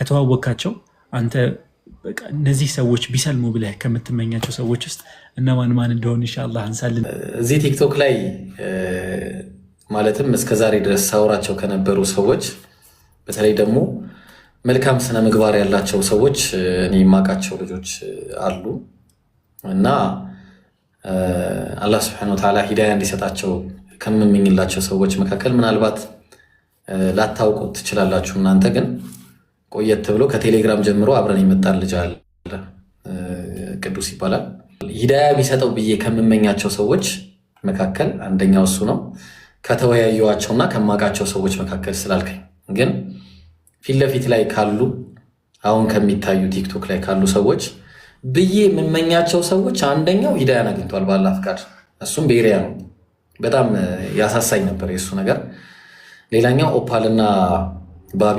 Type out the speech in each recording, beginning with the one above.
ከተዋወቃቸው አንተ በቃ እነዚህ ሰዎች ቢሰልሙ ብለህ ከምትመኛቸው ሰዎች ውስጥ እነማን ማን እንደሆነ ኢንሻአላህ አንሳልን። እዚህ ቲክቶክ ላይ ማለትም እስከዛሬ ድረስ ሳውራቸው ከነበሩ ሰዎች በተለይ ደግሞ መልካም ስነ ምግባር ያላቸው ሰዎች እኔ የማውቃቸው ልጆች አሉ እና አላህ Subhanahu Wa Ta'ala ሂዳያ እንዲሰጣቸው ከምመኝላቸው ሰዎች መካከል ምናልባት ላታውቁት ትችላላችሁ እናንተ ግን ቆየት ብሎ ከቴሌግራም ጀምሮ አብረን የመጣን ልጅ አለ ቅዱስ ይባላል። ሂዳያ ቢሰጠው ብዬ ከምመኛቸው ሰዎች መካከል አንደኛው እሱ ነው። ከተወያዩዋቸውና ከማውቃቸው ሰዎች መካከል ስላልከኝ ግን ፊት ለፊት ላይ ካሉ አሁን ከሚታዩ ቲክቶክ ላይ ካሉ ሰዎች ብዬ የምመኛቸው ሰዎች አንደኛው ሂዳያን አግኝቷል በአላህ ፍቃድ፣ እሱም ቤሪያ ነው። በጣም ያሳሳኝ ነበር የሱ ነገር። ሌላኛው ኦፓልና ባቢ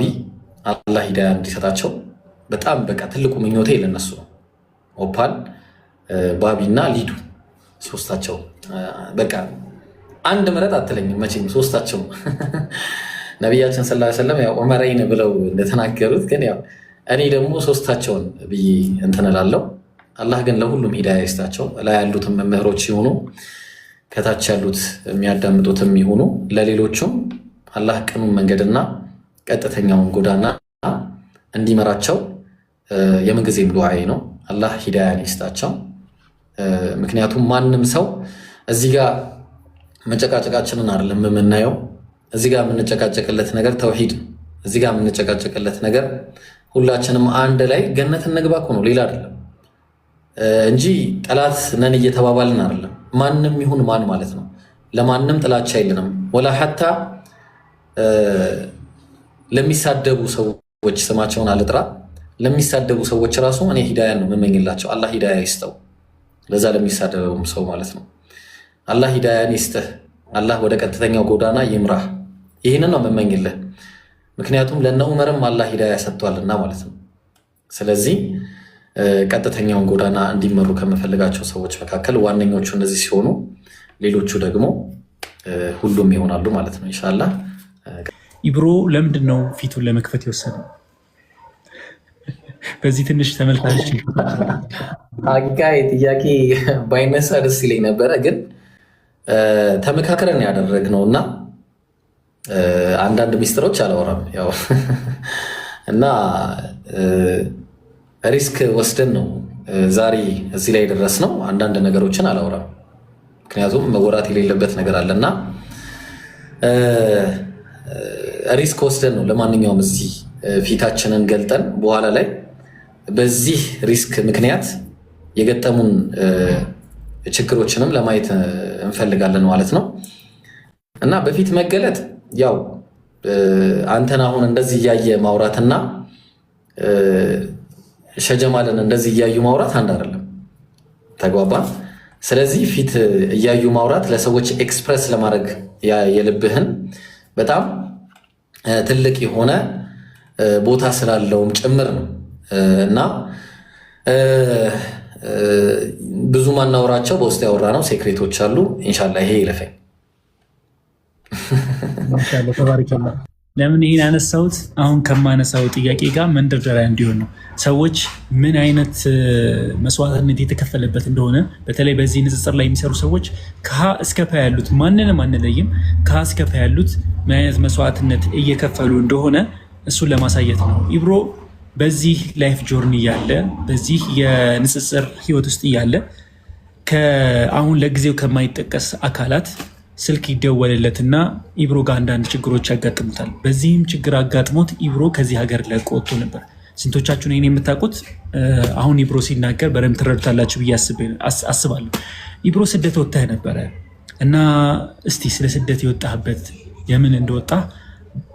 አላህ ሂዳያ እንዲሰጣቸው በጣም በቃ ትልቁ ምኞቴ ለነሱ ነው። ኦፓል ባቢና ሊዱ ሶስታቸው በቃ አንድ ምረጥ አትለኝም መቼም ሶስታቸው ነብያችን ሰለላሁ ዐለይሂ ወሰለም ያው ዑመረይን ብለው እንደተናገሩት ግን ያው እኔ ደግሞ ሶስታቸውን ብዬ እንትን እላለሁ። አላህ ግን ለሁሉም ሂዳያ ይስጣቸው። ላይ ያሉትም መምህሮች ይሁኑ ከታች ያሉት የሚያዳምጡትም ይሁኑ ለሌሎቹም አላህ ቅኑን መንገድና ቀጥተኛውን ጎዳና እንዲመራቸው የምንጊዜም ዱዓዬ ነው። አላህ ሂዳያን ይስጣቸው። ምክንያቱም ማንም ሰው እዚህ ጋር መጨቃጨቃችንን አይደለም የምናየው። እዚህ ጋር የምንጨቃጨቅለት ነገር ተውሂድ፣ እዚህ ጋር የምንጨቃጨቅለት ነገር ሁላችንም አንድ ላይ ገነት እንግባ እኮ ነው፣ ሌላ አይደለም እንጂ ጠላት ነን እየተባባልን አይደለም። ማንም ይሁን ማን ማለት ነው። ለማንም ጥላቻ የለንም። ወላ ሐታ ለሚሳደቡ ሰዎች ስማቸውን አልጥራ፣ ለሚሳደቡ ሰዎች ራሱ እኔ ሂዳያን ነው የምመኝላቸው። አላህ ሂዳያ ይስጠው ለዛ ለሚሳደበውም ሰው ማለት ነው። አላህ ሂዳያን ይስጥህ፣ አላህ ወደ ቀጥተኛው ጎዳና ይምራህ። ይህንን ነው የምመኝልህ። ምክንያቱም ለነ ዑመርም አላህ ሂዳያ ሰጥቷልና ማለት ነው። ስለዚህ ቀጥተኛውን ጎዳና እንዲመሩ ከምፈልጋቸው ሰዎች መካከል ዋነኞቹ እነዚህ ሲሆኑ ሌሎቹ ደግሞ ሁሉም ይሆናሉ ማለት ነው ኢንሻአላህ። ኢብሮ ለምንድን ነው ፊቱን ለመክፈት የወሰነው? በዚህ ትንሽ ተመልካቾች አጋይ ጥያቄ ባይነሳ ደስ ይለኝ ነበረ፣ ግን ተመካክረን ያደረግነውና አንዳንድ ሚስጥሮች አላወራም ያው እና ሪስክ ወስደን ነው ዛሬ እዚህ ላይ የደረስነው። አንዳንድ ነገሮችን አላወራም ምክንያቱም መወራት የሌለበት ነገር አለና ሪስክ ወስደን ነው። ለማንኛውም እዚህ ፊታችንን ገልጠን በኋላ ላይ በዚህ ሪስክ ምክንያት የገጠሙን ችግሮችንም ለማየት እንፈልጋለን ማለት ነው። እና በፊት መገለጥ ያው አንተን አሁን እንደዚህ እያየ ማውራትና ሸጀማልን እንደዚህ እያዩ ማውራት አንድ አይደለም። ተግባባን? ስለዚህ ፊት እያዩ ማውራት ለሰዎች ኤክስፕረስ ለማድረግ የልብህን በጣም ትልቅ የሆነ ቦታ ስላለውም ጭምር ነው እና ብዙ ማናወራቸው በውስጥ ያወራ ነው ሴክሬቶች አሉ። ኢንሻአላህ ይሄ ይለፈኝ። ማሻአላህ ተባረከላ። ለምን ይሄን አነሳሁት? አሁን ከማነሳው ጥያቄ ጋር መንደርደሪያ እንዲሆን ነው። ሰዎች ምን አይነት መስዋዕትነት የተከፈለበት እንደሆነ በተለይ በዚህ ንጽጽር ላይ የሚሰሩ ሰዎች ከሀ እስከ ፐ ያሉት ማንንም አንለይም፣ ከሀ እስከ ፐ ያሉት ምን አይነት መስዋዕትነት እየከፈሉ እንደሆነ እሱን ለማሳየት ነው። ኢብሮ በዚህ ላይፍ ጆርኒ እያለ በዚህ የንጽጽር ህይወት ውስጥ እያለ አሁን ለጊዜው ከማይጠቀስ አካላት ስልክ ይደወልለትና ኢብሮ ጋር አንዳንድ ችግሮች ያጋጥሙታል። በዚህም ችግር አጋጥሞት ኢብሮ ከዚህ ሀገር ለቆ ወጥቶ ነበር። ስንቶቻችሁ ነው የምታውቁት? አሁን ኢብሮ ሲናገር በደንብ ትረዱታላችሁ ብዬ አስባለሁ። ኢብሮ ስደት ወጥተህ ነበረ እና እስቲ ስለ ስደት የወጣህበት የምን እንደወጣ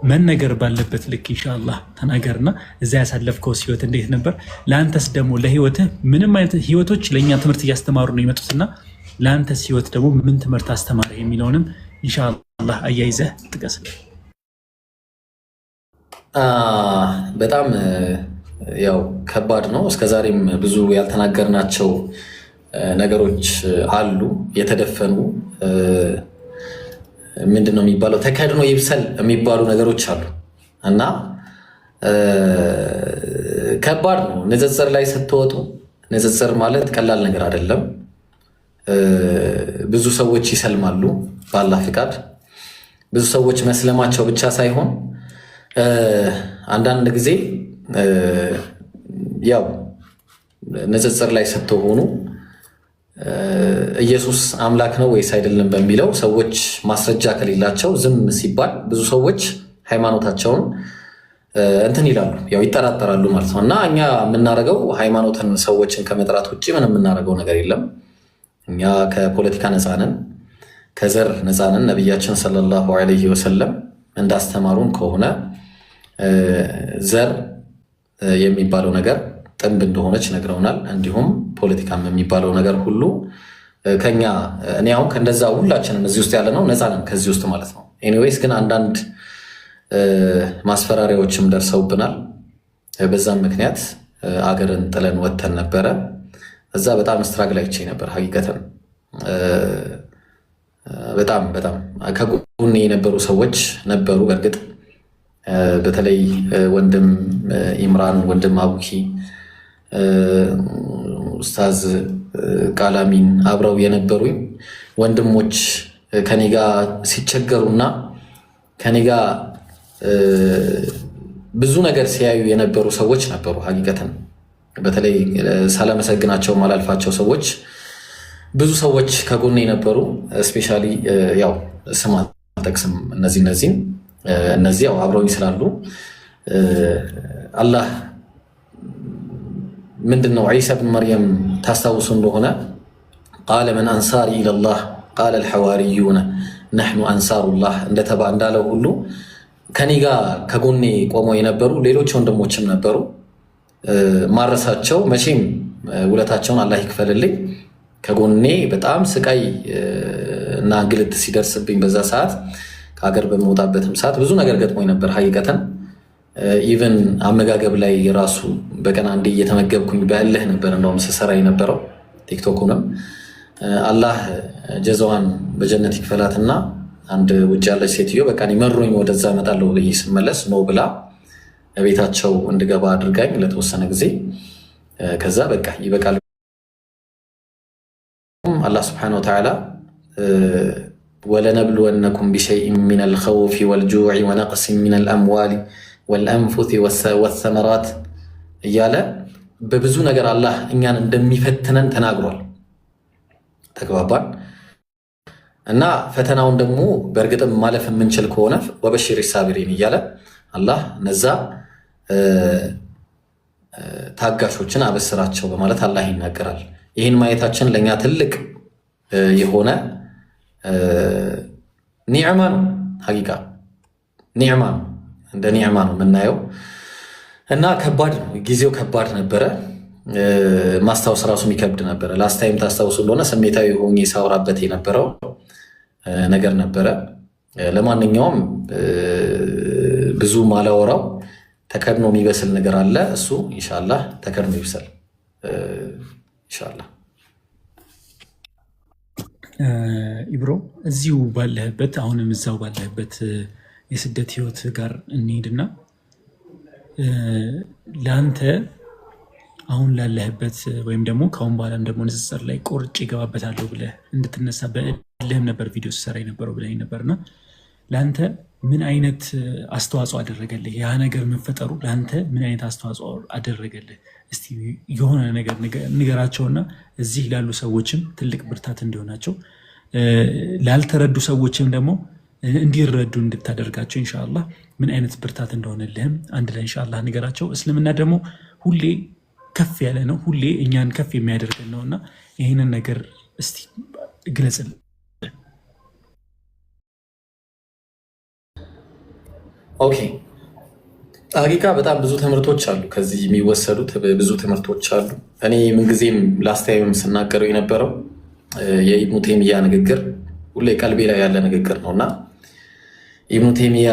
መነገር ባለበት ልክ ኢንሻአላህ ተናገርና እዛ ያሳለፍከው ህይወት እንዴት ነበር? ለአንተስ ደግሞ ለህይወትህ ምንም አይነት ህይወቶች ለእኛ ትምህርት እያስተማሩ ነው የመጡትና ለአንተስ ህይወት ደግሞ ምን ትምህርት አስተማረ የሚለውንም ኢንሻአላህ አያይዘህ ጥቀስልኝ። በጣም ያው ከባድ ነው። እስከዛሬም ብዙ ያልተናገርናቸው ነገሮች አሉ፣ የተደፈኑ ምንድነው የሚባለው ተከድኖ ይብሰል የሚባሉ ነገሮች አሉ እና ከባድ ነው ንጽጽር ላይ ስትወጡ። ንጽጽር ማለት ቀላል ነገር አይደለም። ብዙ ሰዎች ይሰልማሉ በአላህ ፍቃድ። ብዙ ሰዎች መስለማቸው ብቻ ሳይሆን አንዳንድ ጊዜ ያው ንጽጽር ላይ ስትሆኑ ኢየሱስ አምላክ ነው ወይስ አይደለም በሚለው ሰዎች ማስረጃ ከሌላቸው ዝም ሲባል ብዙ ሰዎች ሃይማኖታቸውን እንትን ይላሉ፣ ያው ይጠራጠራሉ ማለት ነው። እና እኛ የምናደርገው ሃይማኖትን ሰዎችን ከመጥራት ውጭ ምንም የምናደርገው ነገር የለም። እኛ ከፖለቲካ ነፃ ነን፣ ከዘር ነፃ ነን። ነቢያችን ሰለላሁ ዐለይሂ ወሰለም እንዳስተማሩን ከሆነ ዘር የሚባለው ነገር ጥንብ እንደሆነች ነግረውናል። እንዲሁም ፖለቲካም የሚባለው ነገር ሁሉ ከኛ እኔ አሁን ከእንደዛ ሁላችንም እዚህ ውስጥ ያለ ነው ነፃ ነን ከዚህ ውስጥ ማለት ነው። ኤኒዌይስ ግን አንዳንድ ማስፈራሪያዎችም ደርሰውብናል። በዛም ምክንያት አገርን ጥለን ወጥተን ነበረ። እዛ በጣም ስትራግል አይቼ ነበር ሀቂቀተን። በጣም ከጎኔ የነበሩ ሰዎች ነበሩ። በእርግጥ በተለይ ወንድም ኢምራን፣ ወንድም አቡኪ፣ ኡስታዝ ቃላሚን አብረው የነበሩኝ ወንድሞች ከኔ ጋር ሲቸገሩና ከኔ ጋር ብዙ ነገር ሲያዩ የነበሩ ሰዎች ነበሩ ሀቂቀተን። በተለይ ሳላመሰግናቸው ማላልፋቸው ሰዎች ብዙ ሰዎች ከጎኔ ነበሩ። ስፔሻሊ ያው ስም አልጠቅስም እነዚህ ያው አብረውኝ ስላሉ አላህ ምንድነው ዒሳ ብን መርየም ታስታውሱ እንደሆነ ቃለ መን አንሳሪ ኢለላህ ቃለ አልሐዋርዩነ ነሕኑ አንሳሩላህ እንዳለው ሁሉ ከኔ ጋር ከጎኔ ቆመው የነበሩ ሌሎች ወንድሞችም ነበሩ። ማረሳቸው መቼም ውለታቸውን አላህ ይክፈልልኝ። ከጎኔ በጣም ስቃይ እና እንግልት ሲደርስብኝ በዛ ሰዓት ከሀገር በመውጣበትም ሰዓት ብዙ ነገር ገጥሞኝ ነበር ሀቂቀተን። ኢቨን አመጋገብ ላይ ራሱ በቀን አንዴ እየተመገብኩኝ በእልህ ነበር እንደውም ስሰራ የነበረው። ቲክቶኩንም አላህ ጀዛዋን በጀነት ይክፈላትና አንድ ውጭ ያለች ሴትዮ በቃ መሮኝ ወደዛ እመጣለሁ ብዬ ስመለስ ነው ብላ ቤታቸው እንድገባ አድርጋኝ ለተወሰነ ጊዜ። ከዛ በቃ ይበቃል አላህ ስብሐነሁ ወተዓላ ወለነብሉወነኩም ቢሸይኢን ሚነል ኸውፊ ወልጁዕ ወነቅሲን ሚነል አምዋሊ ወልአንፉሲ ወሰመራት እያለ በብዙ ነገር አላህ እኛን እንደሚፈትነን ተናግሯል። ተግባባን። እና ፈተናውን ደግሞ በእርግጥም ማለፍ የምንችል ከሆነ ወበሽሪ ሳቢሪን እያለ አላህ እነዛ ታጋሾችን አበስራቸው በማለት አላህ ይናገራል። ይህን ማየታችን ለእኛ ትልቅ የሆነ ኒዕማ ነው። ሀቂቃ ኒዕማ ነው፣ እንደ ኒዕማ ነው የምናየው። እና ከባድ ነው፣ ጊዜው ከባድ ነበረ። ማስታወስ ራሱ የሚከብድ ነበረ። ላስታይም ታስታውሱ እንደሆነ ስሜታዊ ሆኜ ሳውራበት የነበረው ነገር ነበረ። ለማንኛውም ብዙ ማላወራው ተከድኖ የሚበስል ነገር አለ። እሱ ኢንሻአላህ ተከድኖ ይብሰል ኢንሻአላህ። ኢብሮ እዚሁ ባለህበት አሁንም እዛው ባለህበት የስደት ህይወት ጋር እንሂድና ለአንተ አሁን ላለህበት ወይም ደግሞ ከአሁን በኋላም ደግሞ ንጽጽር ላይ ቆርጬ ይገባበታለሁ ብለህ እንድትነሳ በእልህም ነበር ቪዲዮ ስሰራ የነበረው ብለህ ነበርና ለአንተ ምን አይነት አስተዋጽኦ አደረገልህ? ያ ነገር መፈጠሩ ለአንተ ምን አይነት አስተዋጽኦ አደረገልህ? እስቲ የሆነ ነገር ንገራቸውና እዚህ ላሉ ሰዎችም ትልቅ ብርታት እንዲሆናቸው፣ ላልተረዱ ሰዎችም ደግሞ እንዲረዱ እንድታደርጋቸው ኢንሻአላህ ምን አይነት ብርታት እንደሆነልህም አንድ ላይ ኢንሻአላህ ንገራቸው። እስልምና ደግሞ ሁሌ ከፍ ያለ ነው፣ ሁሌ እኛን ከፍ የሚያደርገን ነውና ይህንን ነገር እስቲ ግለጽልን። ኦኬ ሀቂቃ በጣም ብዙ ትምህርቶች አሉ፣ ከዚህ የሚወሰዱት ብዙ ትምህርቶች አሉ። እኔ ምንጊዜም ላስታይም ስናገረው የነበረው የኢብኑ ቴሚያ ንግግር ሁሌ ቀልቤ ላይ ያለ ንግግር ነውና ኢብኑ ቴሚያ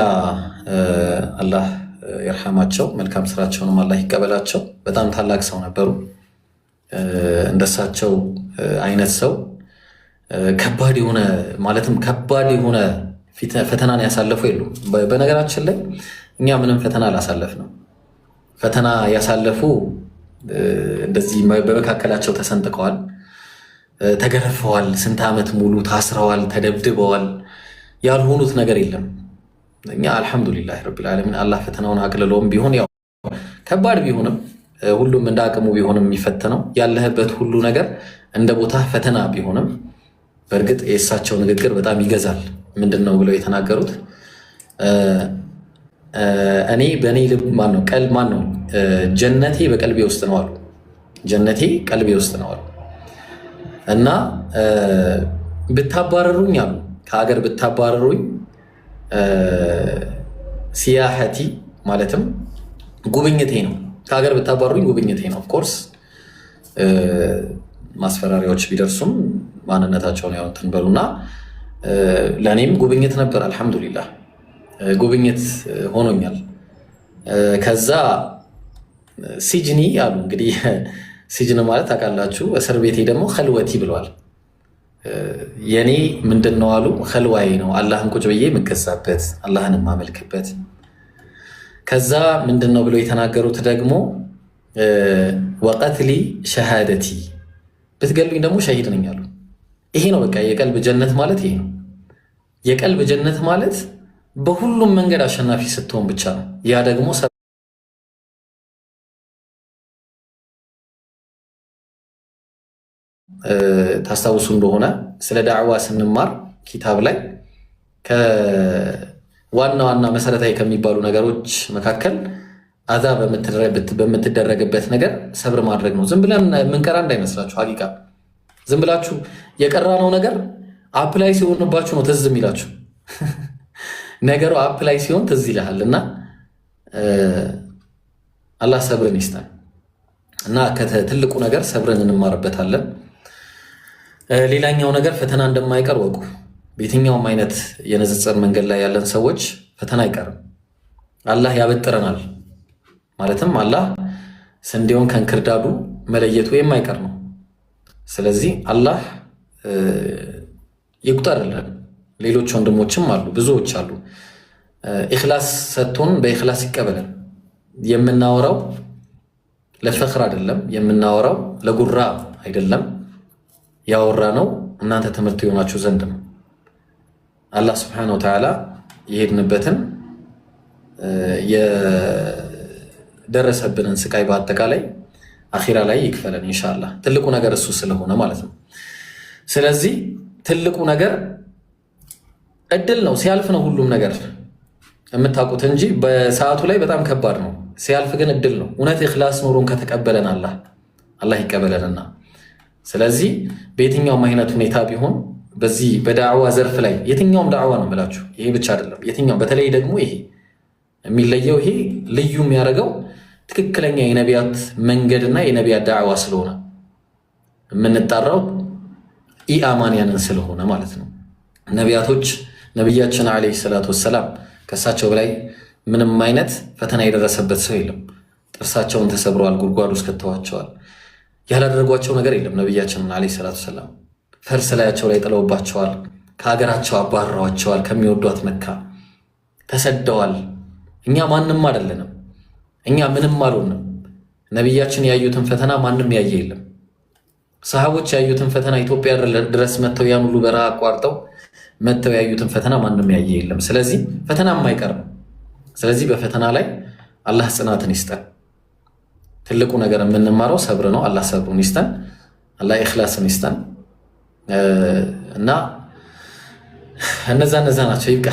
አላህ ይርሐማቸው፣ መልካም ስራቸውንም አላህ ይቀበላቸው። በጣም ታላቅ ሰው ነበሩ። እንደሳቸው አይነት ሰው ከባድ የሆነ ማለትም ከባድ የሆነ ፈተናን ያሳለፉ የሉም። በነገራችን ላይ እኛ ምንም ፈተና አላሳለፍንም። ፈተና ያሳለፉ እንደዚህ በመካከላቸው ተሰንጥቀዋል፣ ተገረፈዋል፣ ስንት ዓመት ሙሉ ታስረዋል፣ ተደብድበዋል። ያልሆኑት ነገር የለም። እኛ አልሐምዱሊላህ ረቢል ዓለሚን አላህ ፈተናውን አቅልሎም ቢሆን ያው ከባድ ቢሆንም ሁሉም እንደ አቅሙ ቢሆንም የሚፈተነው ያለህበት ሁሉ ነገር እንደ ቦታ ፈተና ቢሆንም በእርግጥ የእሳቸው ንግግር በጣም ይገዛል። ምንድን ነው ብለው የተናገሩት? እኔ በእኔ ልብ ማነው ቀልብ ማነው ጀነቴ በቀልቤ ውስጥ ነው አሉ። ጀነቴ ቀልቤ ውስጥ ነው አሉ እና ብታባረሩኝ አሉ ከሀገር ብታባረሩኝ ሲያሐቲ ማለትም ጉብኝቴ ነው። ከሀገር ብታባረሩኝ ጉብኝቴ ነው። ኦፍኮርስ ማስፈራሪያዎች ቢደርሱም ማንነታቸውን ያው እንትን በሉና ለእኔም ጉብኝት ነበር። አልሐምዱሊላህ ጉብኝት ሆኖኛል። ከዛ ሲጅኒ አሉ እንግዲህ ሲጅን ማለት ታውቃላችሁ፣ እስር ቤቴ ደግሞ ከልወቲ ብለዋል። የኔ ምንድን ነው አሉ ከልዋዬ ነው፣ አላህን ቁጭ ብዬ የምገዛበት አላህን የማመልክበት። ከዛ ምንድን ነው ብለው የተናገሩት ደግሞ ወቀትሊ ሸሃደቲ፣ ብትገሉኝ ደግሞ ሸሂድ ነኝ አሉ። ይሄ ነው በቃ የቀልብ ጀነት ማለት ይሄ ነው። የቀልብ ጀነት ማለት በሁሉም መንገድ አሸናፊ ስትሆን ብቻ ነው። ያ ደግሞ ታስታውሱ እንደሆነ ስለ ዳዕዋ ስንማር ኪታብ ላይ ከዋና ዋና መሰረታዊ ከሚባሉ ነገሮች መካከል አዛ በምትደረግበት ነገር ሰብር ማድረግ ነው። ዝም ብለን የምንቀራ እንዳይመስላችሁ። ሀቂቃ ዝም ብላችሁ የቀራነው ነገር አፕላይ ሲሆንባችሁ ነው ትዝ የሚላችሁ። ነገሩ አፕላይ ሲሆን ትዝ ይልሃል። እና አላህ ሰብርን ይስጠን እና ትልቁ ነገር ሰብርን እንማርበታለን። ሌላኛው ነገር ፈተና እንደማይቀር ወቁ። በየትኛውም አይነት የንጽጽር መንገድ ላይ ያለን ሰዎች ፈተና አይቀርም። አላህ ያበጥረናል። ማለትም አላህ ስንዴውን ከእንክርዳዱ መለየቱ የማይቀር ነው። ስለዚህ አላህ ይቁጠርልን። ሌሎች ወንድሞችም አሉ፣ ብዙዎች አሉ። ኢኽላስ ሰጥቶን በኢኽላስ ይቀበለን። የምናወራው ለፈኽር አይደለም፣ የምናወራው ለጉራ አይደለም። ያወራ ነው እናንተ ትምህርት የሆናችሁ ዘንድ ነው። አላህ ስብሐነሁ ወተዓላ የሄድንበትን የደረሰብንን ስቃይ በአጠቃላይ አኺራ ላይ ይክፈለን ኢንሻአላህ። ትልቁ ነገር እሱ ስለሆነ ማለት ነው። ስለዚህ ትልቁ ነገር እድል ነው። ሲያልፍ ነው ሁሉም ነገር የምታውቁት እንጂ በሰዓቱ ላይ በጣም ከባድ ነው። ሲያልፍ ግን እድል ነው። እውነት ኢኽላስ ኖሮን ከተቀበለን አላህ ይቀበለንና ስለዚህ በየትኛውም አይነት ሁኔታ ቢሆን በዚህ በዳዕዋ ዘርፍ ላይ የትኛውም ዳዕዋ ነው የምላችሁ፣ ይሄ ብቻ አይደለም። የትኛውም በተለይ ደግሞ ይሄ የሚለየው ይሄ ልዩ የሚያደርገው ትክክለኛ የነቢያት መንገድና የነቢያት ዳዕዋ ስለሆነ የምንጣራው ኢአማንያንን ስለሆነ ማለት ነው። ነቢያቶች ነቢያችን ዓለይሂ ሰላቱ ወሰላም ከእሳቸው በላይ ምንም አይነት ፈተና የደረሰበት ሰው የለም። ጥርሳቸውን ተሰብረዋል፣ ጉድጓድ ውስጥ ከተዋቸዋል። ያላደረጓቸው ነገር የለም። ነቢያችንን ዓለይሂ ሰላቱ ወሰላም ፈርስ ላያቸው ላይ ጥለውባቸዋል። ከሀገራቸው አባረዋቸዋል። ከሚወዷት መካ ተሰደዋል። እኛ ማንም አይደለንም። እኛ ምንም አልሆንም። ነቢያችን ያዩትን ፈተና ማንም ያየ የለም። ሰሃቦች ያዩትን ፈተና ኢትዮጵያ ድረስ መጥተው ያን ሁሉ በረሃ አቋርጠው መጥተው ያዩትን ፈተና ማንም ያየ የለም። ስለዚህ ፈተና የማይቀር ነው። ስለዚህ በፈተና ላይ አላህ ጽናትን ይስጠን። ትልቁ ነገር የምንማረው ሰብር ነው። አላህ ሰብሩን ይስጠን። አላህ ኢኽላስን ይስጠን እና እነዛ ናቸው። ይብቃ።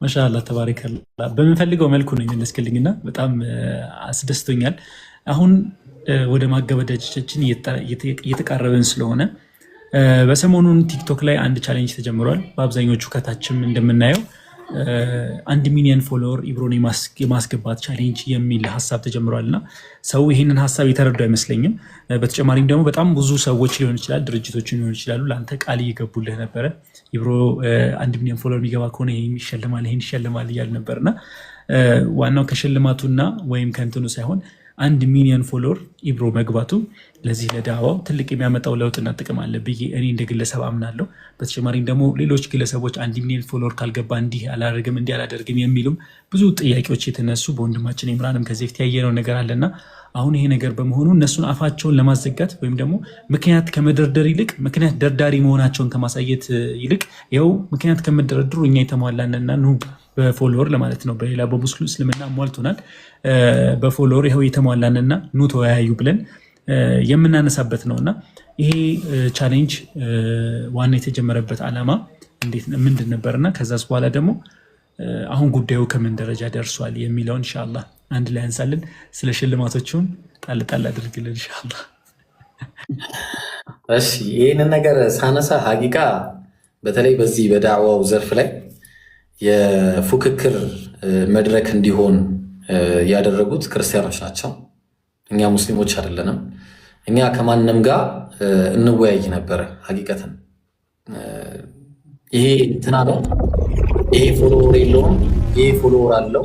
ማሻአላህ ተባረከላ። በምንፈልገው መልኩ ነው የመለስክልኝና በጣም አስደስቶኛል። አሁን ወደ ማገባደጃችን እየተቃረብን ስለሆነ በሰሞኑን ቲክቶክ ላይ አንድ ቻሌንጅ ተጀምሯል። በአብዛኞቹ ከታችም እንደምናየው 1 ሚሊዮን ፎሎወር ኢብሮን የማስገባት ቻሌንጅ የሚል ሀሳብ ተጀምሯል እና ሰው ይህንን ሀሳብ የተረዱ አይመስለኝም። በተጨማሪም ደግሞ በጣም ብዙ ሰዎች ሊሆን ይችላል፣ ድርጅቶችን ሊሆን ይችላሉ ለአንተ ቃል እየገቡልህ ነበረ። ኢብሮ 1 ሚሊዮን ፎሎወር የሚገባ ከሆነ ይህን ይሸልማል እያሉ ነበር እና ዋናው ከሽልማቱና ወይም ከእንትኑ ሳይሆን 1 ሚሊዮን ፎሎወር ኢብሮ መግባቱ ለዚህ ለዳዋው ትልቅ የሚያመጣው ለውጥና ጥቅም አለ ብዬ እኔ እንደ ግለሰብ አምናለሁ። በተጨማሪም ደግሞ ሌሎች ግለሰቦች 1 ሚሊዮን ፎሎወር ካልገባ እንዲህ አላደርግም እንዲህ አላደርግም የሚሉም ብዙ ጥያቄዎች የተነሱ በወንድማችን ኢምራንም ከዚህ በፊት ያየነው ነገር አለና አሁን ይሄ ነገር በመሆኑ እነሱን አፋቸውን ለማዘጋት ወይም ደግሞ ምክንያት ከመደርደር ይልቅ ምክንያት ደርዳሪ መሆናቸውን ከማሳየት ይልቅ ይኸው ምክንያት ከመደረድሩ እኛ የተሟላንና ኑ በፎሎወር ለማለት ነው። በሌላ በሙስሊም እስልምና ሟልቶናል። በፎሎወር ይኸው የተሟላንና ኑ ተወያዩ ብለን የምናነሳበት ነውና ይሄ ቻሌንጅ ዋና የተጀመረበት ዓላማ ምንድን ነበርና ከዛስ በኋላ ደግሞ አሁን ጉዳዩ ከምን ደረጃ ደርሷል የሚለውን ኢንሻአላህ አንድ ላይ አንሳለን። ስለ ሽልማቶቹን ጣል አድርግልን ኢንሻአላህ። እሺ ይህንን ነገር ሳነሳ ሀቂቃ በተለይ በዚህ በዳዕዋው ዘርፍ ላይ የፉክክር መድረክ እንዲሆን ያደረጉት ክርስቲያኖች ናቸው። እኛ ሙስሊሞች አይደለንም። እኛ ከማንም ጋር እንወያይ ነበረ። ሀቂቀትን ይሄ እንትና ነው፣ ይሄ ፎሎወር የለውም፣ ይሄ ፎሎወር አለው።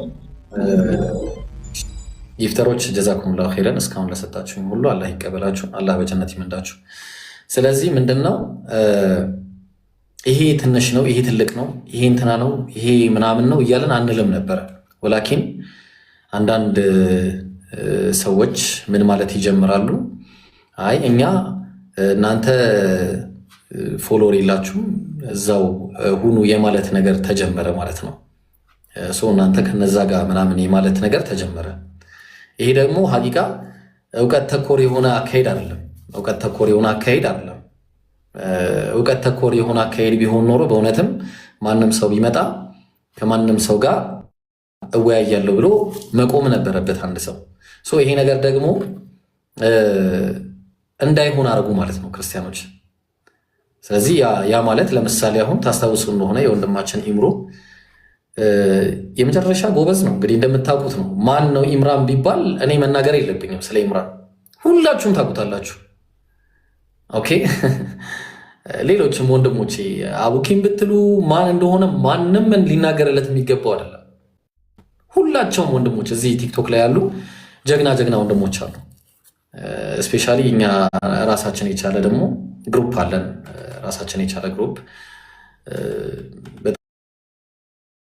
ይፍተሮች ጀዛኩሙላሁ ኸይረን እስካሁን ለሰጣችሁኝ ሁሉ አላህ ይቀበላችሁ፣ አላህ በጀነት ይመንዳችሁ። ስለዚህ ምንድነው ይሄ ትንሽ ነው፣ ይሄ ትልቅ ነው፣ ይሄ እንትና ነው፣ ይሄ ምናምን ነው እያለን አንልም ነበረ። ወላኪን አንዳንድ ሰዎች ምን ማለት ይጀምራሉ፣ አይ እኛ እናንተ ፎሎወር የላችሁም እዛው ሁኑ የማለት ነገር ተጀመረ ማለት ነው። እናንተ ከነዛ ጋር ምናምን የማለት ነገር ተጀመረ። ይሄ ደግሞ ሀቂቃ እውቀት ተኮር የሆነ አካሄድ አይደለም። እውቀት ተኮር የሆነ አካሄድ አይደለም። እውቀት ተኮር የሆነ አካሄድ ቢሆን ኖሮ በእውነትም ማንም ሰው ቢመጣ ከማንም ሰው ጋር እወያያለሁ ብሎ መቆም ነበረበት አንድ ሰው። ይሄ ነገር ደግሞ እንዳይሆን አድርጉ ማለት ነው ክርስቲያኖች። ስለዚህ ያ ማለት ለምሳሌ አሁን ታስታውሱ እንደሆነ የወንድማችን ኢምሮ የመጨረሻ ጎበዝ ነው። እንግዲህ እንደምታውቁት ነው። ማን ነው ኢምራን ቢባል እኔ መናገር የለብኝም ስለ ኢምራን፣ ሁላችሁም ታውቁታላችሁ። ኦኬ ሌሎችም ወንድሞቼ አቡኪም ብትሉ ማን እንደሆነ ማንም ሊናገርለት የሚገባው አይደለም። ሁላቸውም ወንድሞች እዚህ ቲክቶክ ላይ ያሉ ጀግና ወንድሞች አሉ። ስፔሻሊ እኛ ራሳችን የቻለ ደግሞ ግሩፕ አለን። ራሳችን የቻለ ግሩፕ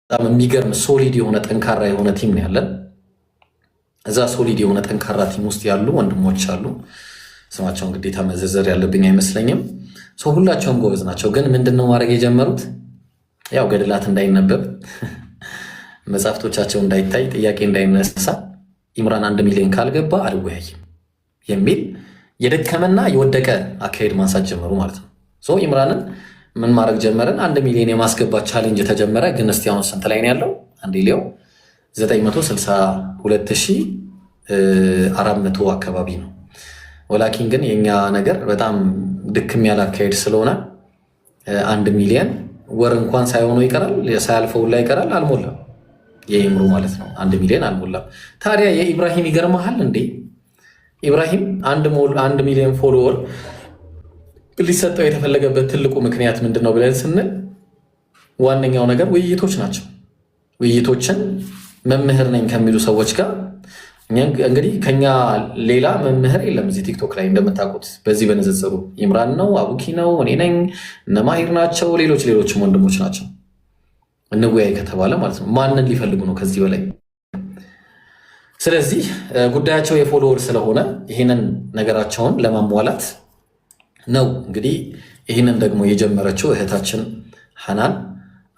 በጣም የሚገርም ሶሊድ የሆነ ጠንካራ የሆነ ቲም ነው ያለን። እዛ ሶሊድ የሆነ ጠንካራ ቲም ውስጥ ያሉ ወንድሞች አሉ። ስማቸውን ግዴታ መዘርዘር ያለብኝ አይመስለኝም። ሁላቸውም ጎበዝ ናቸው። ግን ምንድነው ማድረግ የጀመሩት? ያው ገድላት እንዳይነበብ መጽሐፍቶቻቸው እንዳይታይ ጥያቄ እንዳይነሳ ኢምራን 1 ሚሊዮን ካልገባ አልወያይም የሚል የደከመና የወደቀ አካሄድ ማንሳት ጀመሩ ማለት ነው። ኢምራንን ምን ማድረግ ጀመረን? 1 ሚሊዮን የማስገባት ቻሌንጅ ተጀመረ። ግን እስቲ አሁን ስንት ላይ ነው ያለው? አንድ ሊዮ 962,400 አካባቢ ነው። ወላኪን ግን የኛ ነገር በጣም ድክም ያለ አካሄድ ስለሆነ 1 ሚሊዮን ወር እንኳን ሳይሆነው ይቀራል፣ ሳያልፈው ላይ ይቀራል። አልሞላም የኢምሩ ማለት ነው። 1 ሚሊዮን አልሞላም። ታዲያ የኢብራሂም ይገርመሃል እንዴ? ኢብራሂም 1 ሚሊዮን ፎሎወር ሊሰጠው የተፈለገበት ትልቁ ምክንያት ምንድን ነው ብለን ስንል ዋነኛው ነገር ውይይቶች ናቸው። ውይይቶችን መምህር ነኝ ከሚሉ ሰዎች ጋር እንግዲህ ከኛ ሌላ መምህር የለም እዚህ ቲክቶክ ላይ እንደምታውቁት። በዚህ በንጽጽሩ ኢምራን ነው፣ አቡኪ ነው፣ እኔ ነኝ፣ እነ ማሂር ናቸው፣ ሌሎችም ወንድሞች ናቸው። እንወያይ ከተባለ ማለት ነው ማንን ሊፈልጉ ነው ከዚህ በላይ? ስለዚህ ጉዳያቸው የፎሎወር ስለሆነ ይህንን ነገራቸውን ለማሟላት ነው። እንግዲህ ይህንን ደግሞ የጀመረችው እህታችን ሐናን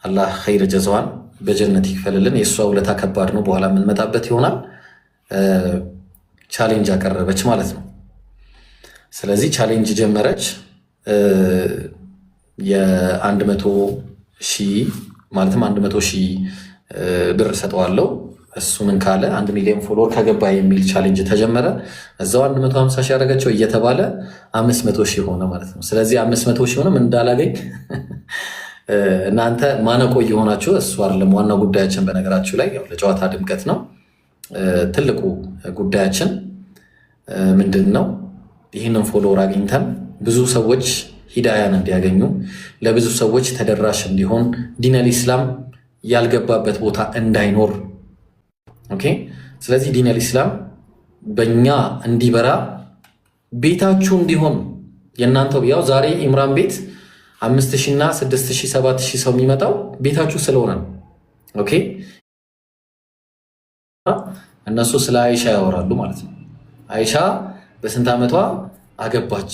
አላህ ኸይር ጀዛዋን በጀነት ይክፈልልን። የእሷ ውለታ ከባድ ነው፣ በኋላ የምንመጣበት ይሆናል። ቻሌንጅ አቀረበች ማለት ነው። ስለዚህ ቻሌንጅ ጀመረች። የ100,000 ማለትም 100,000 ብር ሰጠዋለሁ እሱ ምን ካለ 1 ሚሊዮን ፎሎወር ከገባ የሚል ቻሌንጅ ተጀመረ። እዛው 150,000 ያደረገችው እየተባለ 500,000 ሆነ ማለት ነው። ስለዚህ 500,000 ሆነም እንዳላገኝ እናንተ ማነቆ እየሆናችሁ እሱ አይደለም ዋናው ጉዳያችን። በነገራችሁ ላይ ያው ለጨዋታ ድምቀት ነው። ትልቁ ጉዳያችን ምንድን ነው? ይህንን ፎሎወር አግኝተን ብዙ ሰዎች ሂዳያን እንዲያገኙ፣ ለብዙ ሰዎች ተደራሽ እንዲሆን፣ ዲነል ኢስላም ያልገባበት ቦታ እንዳይኖር። ኦኬ። ስለዚህ ዲነል ኢስላም በእኛ እንዲበራ ቤታችሁ እንዲሆን የእናንተው ያው ዛሬ ኢምራን ቤት 5000 እና 6000 7000 ሰው የሚመጣው ቤታችሁ ስለሆነ ነው። ኦኬ እነሱ ስለ አይሻ ያወራሉ ማለት ነው። አይሻ በስንት ዓመቷ አገባች?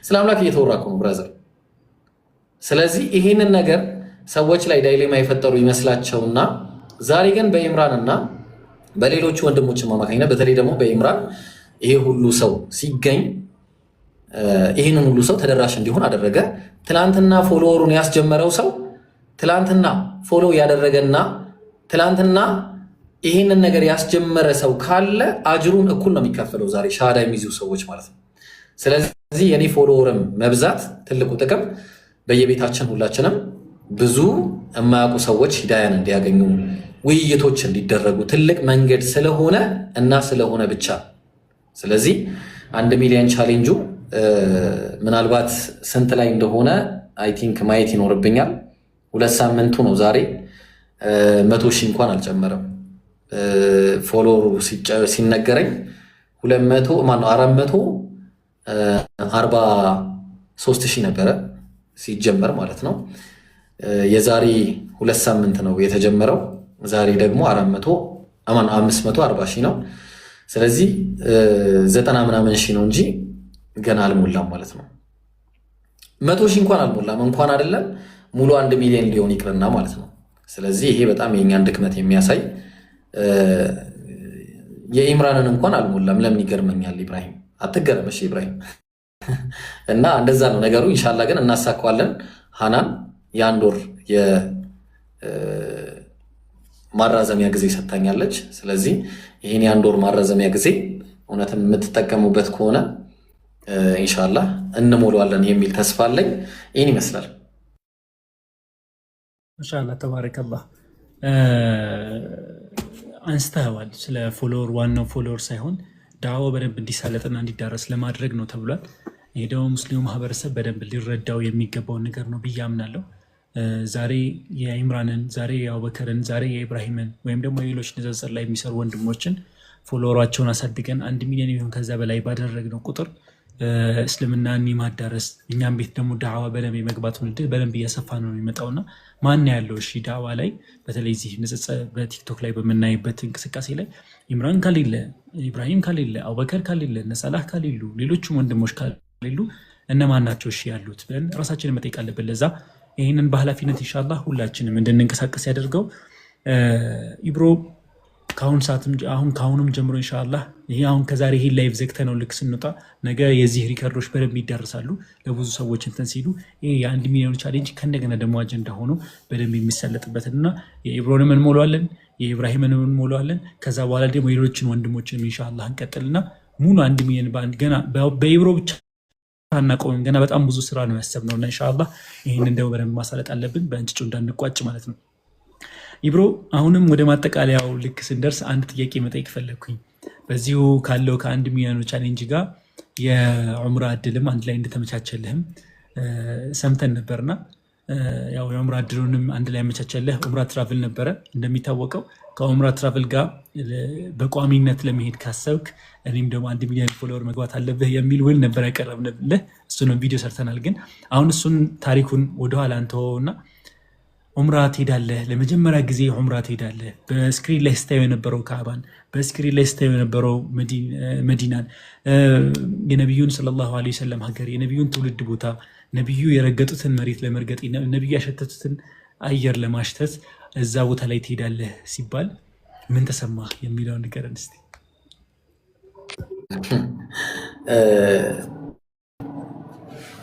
ስለ አምላክ እየተወራ ነው ብራዘር። ስለዚህ ይሄንን ነገር ሰዎች ላይ ዳይሌማ የፈጠሩ ይመስላቸውና ዛሬ ግን በኢምራንና በሌሎቹ ወንድሞች አማካኝነት በተለይ ደግሞ በኢምራን ይሄ ሁሉ ሰው ሲገኝ ይሄንን ሁሉ ሰው ተደራሽ እንዲሆን አደረገ። ትላንትና ፎሎወሩን ያስጀመረው ሰው ትላንትና ፎሎ ያደረገና ትላንትና ይሄንን ነገር ያስጀመረ ሰው ካለ አጅሩን እኩል ነው የሚካፈለው ዛሬ ሻሃዳ የሚይዙ ሰዎች ማለት ነው። ስለዚህ የኔ ፎሎወርም መብዛት ትልቁ ጥቅም በየቤታችን ሁላችንም ብዙ የማያውቁ ሰዎች ሂዳያን እንዲያገኙ ውይይቶች እንዲደረጉ ትልቅ መንገድ ስለሆነ እና ስለሆነ ብቻ። ስለዚህ 1 ሚሊዮን ቻሌንጁ ምናልባት ስንት ላይ እንደሆነ አይ ቲንክ ማየት ይኖርብኛል። 2 ሳምንቱ ነው ዛሬ 100,000 እንኳን አልጨመረም። ፎሎወሩ ሲነገረኝ 443,000 ነበረ ሲጀመር ማለት ነው። የዛሬ 2 ሳምንት ነው የተጀመረው። ዛሬ ደግሞ 540,000 ነው። ስለዚህ 90 ምናምን ሺህ ነው እንጂ ገና አልሞላም ማለት ነው። 100,000 እንኳን አልሞላም እንኳን አይደለም ሙሉ 1 ሚሊዮን ሊሆን ይቅርና ማለት ነው። ስለዚህ ይሄ በጣም የኛን ድክመት የሚያሳይ የኢምራንን እንኳን አልሞላም። ለምን ይገርመኛል? ኢብራሂም አትገረም እሺ ኢብራሂም። እና እንደዛ ነው ነገሩ። ኢንሻአላህ ግን እናሳካዋለን። ሃናን የ1 ወር የማራዘሚያ ጊዜ ሰጥታኛለች። ስለዚህ ይሄን የ1 ወር ማራዘሚያ ጊዜ እውነትም የምትጠቀሙበት ከሆነ ኢንሻአላህ እንሞላዋለን የሚል ተስፋ አለኝ። ይሄን ይመስላል። ኢንሻአላህ ተባረከላህ። አንስተዋል ስለ ፎሎወር። ዋናው ፎሎወር ሳይሆን ዳዕዋው በደንብ እንዲሳለጥና እንዲዳረስ ለማድረግ ነው ተብሏል። ይሄ ደግሞ ሙስሊሙ ማህበረሰብ በደንብ ሊረዳው የሚገባውን ነገር ነው ብዬ አምናለሁ። ዛሬ የኢምራንን፣ ዛሬ የአቡበከርን፣ ዛሬ የኢብራሂምን ወይም ደግሞ የሌሎች ንጽጽር ላይ የሚሰሩ ወንድሞችን ፎሎወራቸውን አሳድገን 1 ሚሊዮን የሚሆን ከዛ በላይ ባደረግነው ቁጥር እስልምናን ማዳረስ እኛም ቤት ደግሞ ዳዕዋ በደንብ የመግባቱን ዕድል በደንብ እያሰፋ ነው የሚመጣውና ማን ያለው እሺ ዳዕዋ ላይ በተለይ እዚህ ንጽጽር በቲክቶክ ላይ በምናይበት እንቅስቃሴ ላይ ኢምራን ካሌለ፣ ኢብራሂም ካሌለ፣ አቡበከር ካሌለ፣ ነሳላህ ካሌሉ፣ ሌሎችም ወንድሞች ካሌሉ እነማን ናቸው እሺ ያሉት ብለን ራሳችንን መጠየቅ አለብን። ለዛ ይህንን በኃላፊነት ኢንሻአላህ ሁላችንም እንድንንቀሳቀስ ያደርገው። ኢብሮ ከአሁኑም ጀምሮ ኢንሻአላህ ይሄ አሁን ከዛሬ ይሄ ላይቭ ዘግተነው ልክ ስንወጣ ነገ የዚህ ሪከርዶች በደንብ ይዳረሳሉ ለብዙ ሰዎች እንትን ሲሉ ይሄ የ1 ሚሊዮን ቻሌንጅ ከእንደገና ደግሞ አጀንዳ ሆኖ በደንብ የሚሰለጥበትና የኢብሮንም እንሞላዋለን የኢብራሂምን እንሞላዋለን። ከዛ በኋላ ደግሞ የሌሎችን ወንድሞችን ኢንሻአላህ እንቀጥልና ሙሉ 1 ሚሊዮን በአንድ ገና በኢብሮ ብቻ አናቆምም። ገና በጣም ብዙ ስራ ነው ያሰብነውና ኢንሻአላህ ይሄንን ደግሞ በደንብ ማሳለጥ አለብን በእንጭጩ እንዳንቋጭ ማለት ነው። ኢብሮ አሁንም ወደ ማጠቃለያው ልክ ስንደርስ አንድ ጥያቄ መጠየቅ ፈለግኩኝ። በዚሁ ካለው ከ1 ሚሊዮን ቻሌንጅ ጋር የዑምራ እድልም አንድ ላይ እንደተመቻቸልህም ሰምተን ነበርና ያው የዑምራ እድሉንም አንድ ላይ ያመቻቸልህ ዑምራ ትራቭል ነበረ። እንደሚታወቀው ከዑምራ ትራቭል ጋር በቋሚነት ለመሄድ ካሰብክ እኔም ደግሞ 1 ሚሊዮን ፎሎወር መግባት አለብህ የሚል ውል ነበር ያቀረብንልህ። እሱንም ቪዲዮ ሰርተናል። ግን አሁን እሱን ታሪኩን ወደኋላ እንተወውና ዑምራ ትሄዳለህ፣ ለመጀመሪያ ጊዜ ዑምራ ትሄዳለህ። በስክሪን ላይ ስታየው የነበረው ካዕባን፣ በስክሪን ላይ ስታየው የነበረው መዲናን፣ የነቢዩን ሰለላሁ ዐለይሂ ወሰለም ሀገር፣ የነቢዩን ትውልድ ቦታ፣ ነቢዩ የረገጡትን መሬት ለመርገጥ፣ ነቢዩ ያሸተቱትን አየር ለማሽተት እዛ ቦታ ላይ ትሄዳለህ ሲባል ምን ተሰማህ የሚለውን ንገረን እስኪ።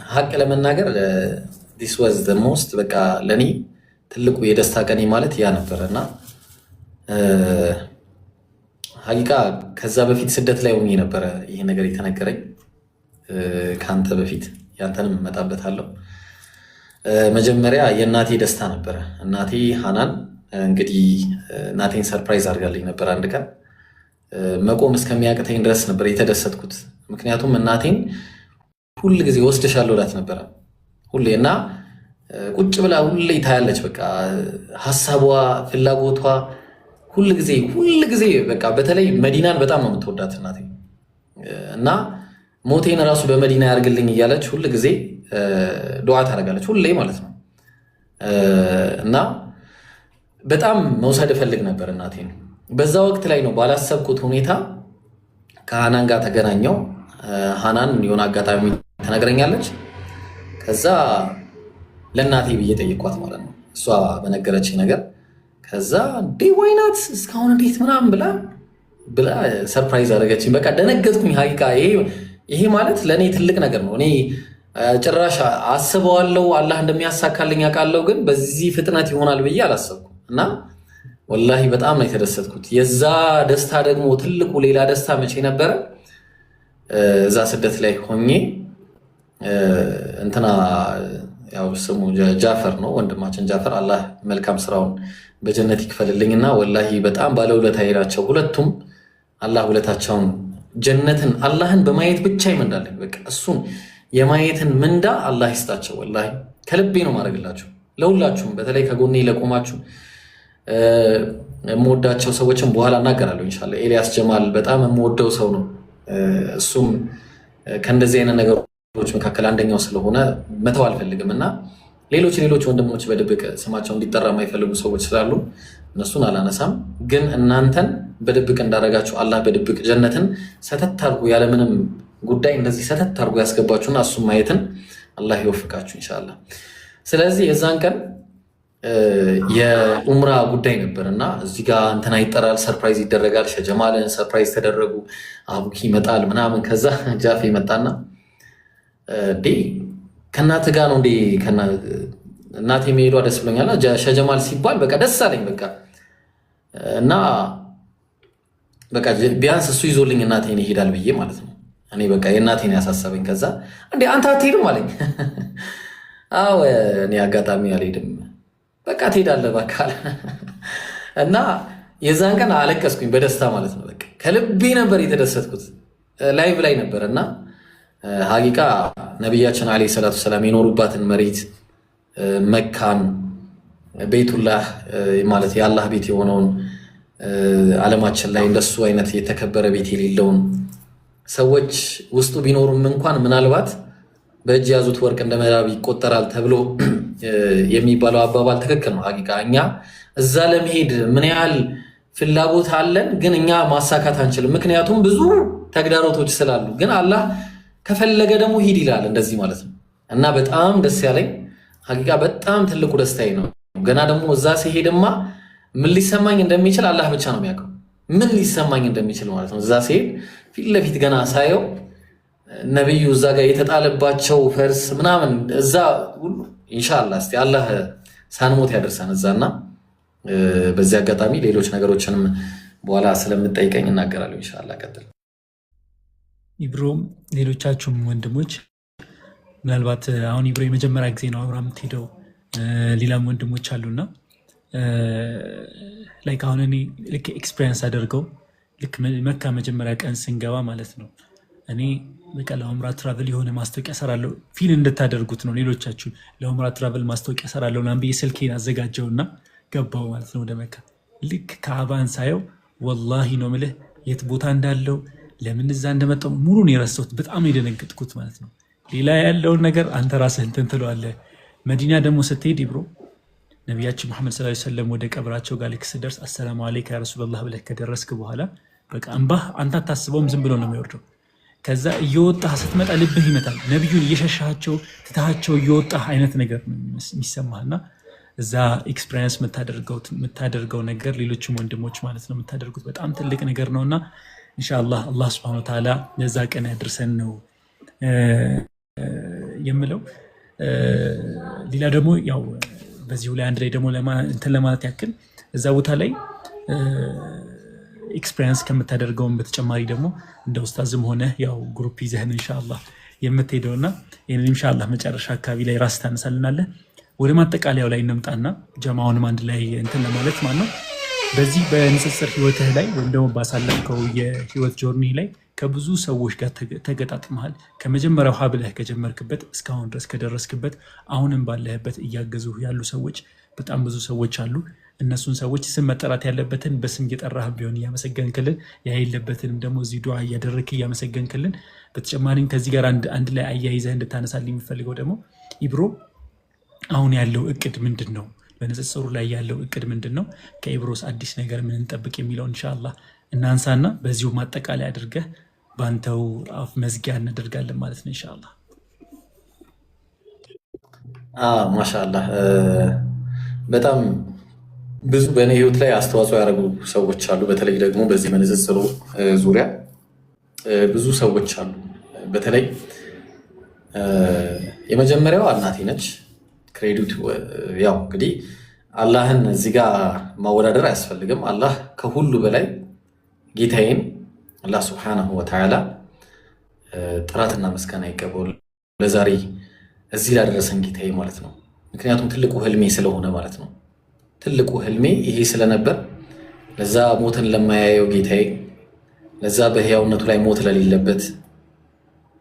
ሀቅ ለመናገር ዲስ ዋዝ ዘ ሞስት በቃ ለእኔ ትልቁ የደስታ ቀኔ ማለት ያ ነበረ እና ሀቂቃ ከዛ በፊት ስደት ላይ ሆኜ ነበረ ይሄ ነገር የተነገረኝ ከአንተ በፊት ያንተንም እመጣበታለሁ። መጀመሪያ የእናቴ ደስታ ነበረ። እናቴ ሃናን እንግዲህ እናቴን ሰርፕራይዝ አድርጋልኝ ነበር። አንድ ቀን መቆም እስከሚያቅተኝ ድረስ ነበር የተደሰትኩት። ምክንያቱም እናቴን ሁል ጊዜ ወስድሻለሁ እላት ነበረ ሁሌ እና ቁጭ ብላ ሁሌ ታያለች። በቃ ሀሳቧ፣ ፍላጎቷ ሁል ጊዜ በቃ በተለይ መዲናን በጣም ነው የምትወዳት እናቴ እና ሞቴን ራሱ በመዲና ያርግልኝ እያለች ሁል ጊዜ ዱዓ ታደርጋለች ሁሌ ማለት ነው። እና በጣም መውሰድ እፈልግ ነበር እናቴን። በዛ ወቅት ላይ ነው ባላሰብኩት ሁኔታ ከሃናን ጋር ተገናኘው። ሃናን የሆነ አጋጣሚ ተነግረኛለች። ከዛ ለእናቴ ብዬ ጠየኳት ማለት ነው እሷ በነገረችኝ ነገር። ከዛ ወይናት እስካሁን እንዴት ምናምን ብላ ሰርፕራይዝ አደረገችኝ። በቃ ደነገጥኩኝ። ሀቂቃ ይሄ ማለት ለእኔ ትልቅ ነገር ነው። እኔ ጭራሽ አስበዋለሁ አላህ እንደሚያሳካልኝ አውቃለሁ፣ ግን በዚህ ፍጥነት ይሆናል ብዬ አላሰብኩም እና ወላሂ በጣም ነው የተደሰትኩት። የዛ ደስታ ደግሞ ትልቁ ሌላ ደስታ መቼ ነበረ? እዛ ስደት ላይ ሆኜ እንትና ያው ስሙ ጃፈር ነው ወንድማችን ጃፈር፣ አላህ መልካም ስራውን በጀነት ይክፈልልኝና ወላሂ በጣም ባለውለታዬ ናቸው ሁለቱም። አላህ ውለታቸውን ጀነትን አላህን በማየት ብቻ ይመንዳልኝ። በቃ እሱን የማየትን ምንዳ አላህ ይስጣቸው። ወላሂ ከልቤ ነው ማድረግላቸው ለሁላችሁም፣ በተለይ ከጎኔ ለቆማችሁ የምወዳቸው ሰዎችን በኋላ እናገራለሁ ኢንሻአላህ። ኤልያስ ጀማል በጣም የምወደው ሰው ነው። እሱም ከእንደዚህ አይነት ነገሮች መካከል አንደኛው ስለሆነ መተው አልፈልግም እና ሌሎች ወንድሞች በድብቅ ስማቸው እንዲጠራ የማይፈልጉ ሰዎች ስላሉ እነሱን አላነሳም። ግን እናንተን በድብቅ እንዳደረጋችሁ አላህ በድብቅ ጀነትን ሰተት አድርጎ ያለምንም ጉዳይ እንደዚህ ሰተት አድርጎ ያስገባችሁና እሱም ማየትን አላህ ይወፍቃችሁ ኢንሻአላህ። ስለዚህ የዛን ቀን የኡምራ ጉዳይ ነበር እና እዚህ ጋር እንትና ይጠራል፣ ሰርፕራይዝ ይደረጋል። ሸጀማልን ሰርፕራይዝ ተደረጉ፣ አቡኪ ይመጣል ምናምን። ከዛ ጃፌ መጣና ከእናት ጋር ነው እንዴ? እናቴ መሄዷ ደስ ብሎኛል። ሸጀማል ሲባል በቃ ደስ አለኝ በቃ እና በቃ ቢያንስ እሱ ይዞልኝ እናቴን ይሄዳል ብዬ ማለት ነው። እኔ በቃ የእናቴን ያሳሰበኝ። ከዛ እንዴ አንተ አትሄድም አለኝ። አዎ እኔ አጋጣሚ አልሄድም። በቃ ትሄዳለህ በቃ እና የዛን ቀን አለቀስኩኝ በደስታ ማለት ነው። በቃ ከልቤ ነበር የተደሰትኩት። ላይቭ ላይ ነበር እና ሀቂቃ ነቢያችን ዓለይሂ ሰላቱ ሰላም የኖሩባትን መሬት መካን፣ ቤቱላህ ማለት የአላህ ቤት የሆነውን ዓለማችን ላይ እንደሱ አይነት የተከበረ ቤት የሌለውን ሰዎች ውስጡ ቢኖሩም እንኳን ምናልባት በእጅ ያዙት ወርቅ እንደ መዳብ ይቆጠራል ተብሎ የሚባለው አባባል ትክክል ነው። ሀቂቃ እኛ እዛ ለመሄድ ምን ያህል ፍላጎት አለን፣ ግን እኛ ማሳካት አንችልም። ምክንያቱም ብዙ ተግዳሮቶች ስላሉ። ግን አላህ ከፈለገ ደግሞ ሂድ ይላል እንደዚህ ማለት ነው። እና በጣም ደስ ያለኝ ሀቂቃ በጣም ትልቁ ደስታዬ ነው። ገና ደግሞ እዛ ሲሄድማ ምን ሊሰማኝ እንደሚችል አላህ ብቻ ነው የሚያውቀው። ምን ሊሰማኝ እንደሚችል ማለት ነው። እዛ ሲሄድ ፊት ለፊት ገና ሳየው ነብዩ እዛ ጋር የተጣለባቸው ፈርስ ምናምን እዛ ሁሉ ኢንሻአላህ እስቲ አላህ ሳንሞት ያደርሰን እዛና በዚህ አጋጣሚ ሌሎች ነገሮችንም በኋላ ስለምጠይቀኝ እናገራለሁ ኢንሻአላህ። ቀጥል ኢብሮም፣ ሌሎቻችሁም ወንድሞች ምናልባት አሁን ኢብሮ የመጀመሪያ ጊዜ ነው አብራ የምትሄደው፣ ሌላም ወንድሞች አሉና ላይክ አሁን እኔ ልክ ኤክስፒሪየንስ አደርገው ልክ መካ መጀመሪያ ቀን ስንገባ ማለት ነው እኔ በቃ ለኡምራ ትራቨል የሆነ ማስታወቂያ ሰራለሁ ፊል እንድታደርጉት ነው። ሌሎቻችሁ ለኡምራ ትራቨል ማስታወቂያ ሰራለሁ ምናምን ብዬ ስልኬን አዘጋጀውና ገባው ማለት ነው ወደ መካ። ልክ ካዕባን ሳየው ወላሂ ነው የምልህ የት ቦታ እንዳለው ለምን እዛ እንደመጣው ሙሉን የረሳሁት። በጣም ነው የደነገጥኩት ማለት ነው። ሌላ ያለውን ነገር አንተ ራስህ እንትን ትለዋለህ። መዲና ደግሞ ስትሄድ ኢብሮ ነቢያችን መሐመድ ሰለላሁ ዐለይሂ ወሰለም ወደ ቀብራቸው ጋር ልክ ስደርስ አሰላሙ አለይከ ያ ረሱላህ ብለህ ከደረስክ በኋላ በቃ እንባህ አንተ አታስበውም፣ ዝም ብሎ ነው የሚወርደው። ከዛ እየወጣህ ስትመጣ ልብህ ይመታል። ነቢዩን እየሸሻቸው ትታቸው እየወጣህ አይነት ነገር ነው የሚሰማህና እዛ ኤክስፒሪየንስ የምታደርገው ነገር ሌሎችም ወንድሞች ማለት ነው የምታደርጉት በጣም ትልቅ ነገር ነውና ኢንሻአላህ አላህ ሱብሓነሁ ወተዓላ ለዛ ቀን ያድርሰን ነው የምለው። ሌላ ደግሞ ያው በዚሁ ላይ አንድ ላይ ደግሞ እንትን ለማለት ያክል እዛ ቦታ ላይ ኤክስፒሪየንስ ከምታደርገውን በተጨማሪ ደግሞ እንደ ኡስታዝም ሆነ ያው ግሩፕ ይዘህን ኢንሻአላህ የምትሄደውና ይሄን ኢንሻአላህ መጨረሻ አካባቢ ላይ ራስ ታነሳልናለህ። ወደ ማጠቃለያው ላይ እንምጣና ጀማዓውንም አንድ ላይ እንትን ለማለት ማለት ነው በዚህ በንጽጽር ህይወትህ ላይ ወይም ደግሞ ባሳለፍከው የህይወት ጆርኒ ላይ ከብዙ ሰዎች ጋር ተገጣጥመሃል። ከመጀመሪያው ሀብለህ ከጀመርክበት እስካሁን ድረስ ከደረስክበት አሁንም ባለህበት እያገዙ ያሉ ሰዎች በጣም ብዙ ሰዎች አሉ። እነሱን ሰዎች ስም መጠራት ያለበትን በስም እየጠራህ ቢሆን እያመሰገንክልን፣ ያ የለበትንም ደግሞ እዚህ ዱዓ እያደረግክ እያመሰገንክልን። በተጨማሪም ከዚህ ጋር አንድ ላይ አያይዘህ እንድታነሳልኝ የሚፈልገው ደግሞ ኢብሮ አሁን ያለው እቅድ ምንድን ነው? በንጽጽሩ ላይ ያለው እቅድ ምንድን ነው? ከኢብሮስ አዲስ ነገር ምን እንጠብቅ የሚለው ኢንሻአላህ እናንሳና በዚሁ ማጠቃላይ አድርገህ በአንተው አፍ መዝጊያ እናደርጋለን ማለት ነው ኢንሻአላህ። ማሻአላህ በጣም ብዙ በእኔ ህይወት ላይ አስተዋጽኦ ያደረጉ ሰዎች አሉ። በተለይ ደግሞ በዚህ በንጽጽሩ ዙሪያ ብዙ ሰዎች አሉ። በተለይ የመጀመሪያው እናቴ ነች። ክሬዲት ያው እንግዲህ አላህን እዚህ ጋር ማወዳደር አያስፈልግም። አላህ ከሁሉ በላይ ጌታዬን አላህ ሱብሓነሁ ወተዓላ ጥራትና ምስጋና ይገባው ለዛሬ እዚህ ላደረሰን ጌታዬ ማለት ነው። ምክንያቱም ትልቁ ህልሜ ስለሆነ ማለት ነው። ትልቁ ህልሜ ይሄ ስለነበር ለዛ ሞትን ለማያየው ጌታዬ፣ ለዛ በህያውነቱ ላይ ሞት ለሌለበት፣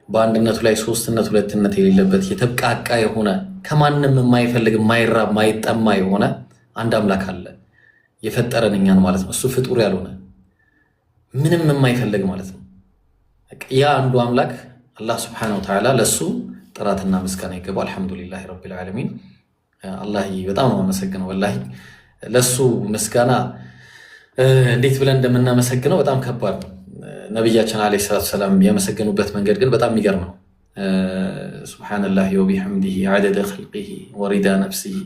በአንድነቱ ላይ ሶስትነት ሁለትነት የሌለበት የተብቃቃ የሆነ ከማንም የማይፈልግ የማይራብ ማይጠማ የሆነ አንድ አምላክ አለ የፈጠረን እኛን ማለት ነው። እሱ ፍጡር ያልሆነ ምንም የማይፈልግ ማለት ነው። ያ አንዱ አምላክ አላህ ሱብሓነሁ ወተዓላ ለሱ ጥራትና ምስጋና ይገባው። አልሐምዱሊላህ ረቢል ዓለሚን። አላህ በጣም ነው አመሰግነው። ወላሂ ለሱ ምስጋና እንዴት ብለን እንደምናመሰግነው በጣም ከባድ ነው። ነብያችን አለይሂ ሰላቱ ሰላም ያመሰገኑበት መንገድ ግን በጣም የሚገርም ነው። ሱብሃነላሂ ወቢሐምዲሂ ዐደደ ኸልቂሂ ወሪዳ ነፍሲሂ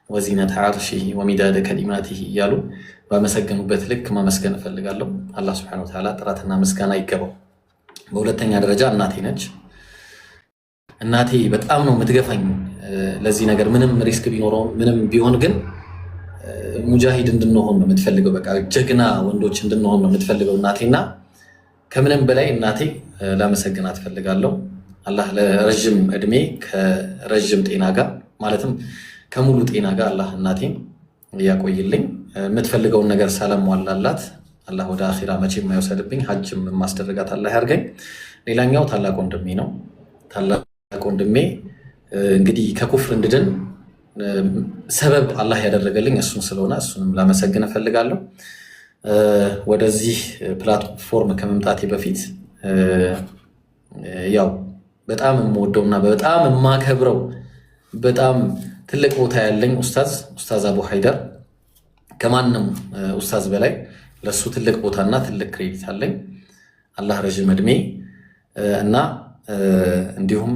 ወዚነተ ዐርሺሂ ወሚዳደ ከሊማቲሂ እያሉ ባመሰገኑበት ልክ ማመስገን እፈልጋለሁ። አላህ ሱብሃነሁ ወተዓላ ጥራትና ምስጋና ይገባው። በሁለተኛ ደረጃ እናቴ ነች። እናቴ በጣም ነው የምትገፋኝ ለዚህ ነገር። ምንም ሪስክ ቢኖረው ምንም ቢሆን ግን ሙጃሂድ እንድንሆን ነው የምትፈልገው። በቃ ጀግና ወንዶች እንድንሆን ነው የምትፈልገው እናቴና ከምንም በላይ እናቴ ላመሰግናት እፈልጋለሁ። አላህ ለረጅም እድሜ ከረጅም ጤና ጋር ማለትም ከሙሉ ጤና ጋር አላህ እናቴን ያቆይልኝ። የምትፈልገውን ነገር ሳላሟላላት አላህ ወደ አኺራ መቼም የማይወሰድብኝ ሐጅም ማስደረጋት አላህ ያርገኝ። ሌላኛው ታላቅ ወንድሜ ነው። ታላቅ ወንድሜ እንግዲህ ከኩፍር እንድድን ሰበብ አላህ ያደረገልኝ እሱን ስለሆነ እሱንም ላመሰግን እፈልጋለሁ። ወደዚህ ፕላትፎርም ከመምጣቴ በፊት ያው በጣም የምወደውና በጣም የማከብረው በጣም ትልቅ ቦታ ያለኝ ኡስታዝ አቡ ሀይደር ከማንም ኡስታዝ በላይ ለሱ ትልቅ ቦታና ትልቅ ክሬዲት አለኝ። አላህ ረጅም እድሜ እና እንዲሁም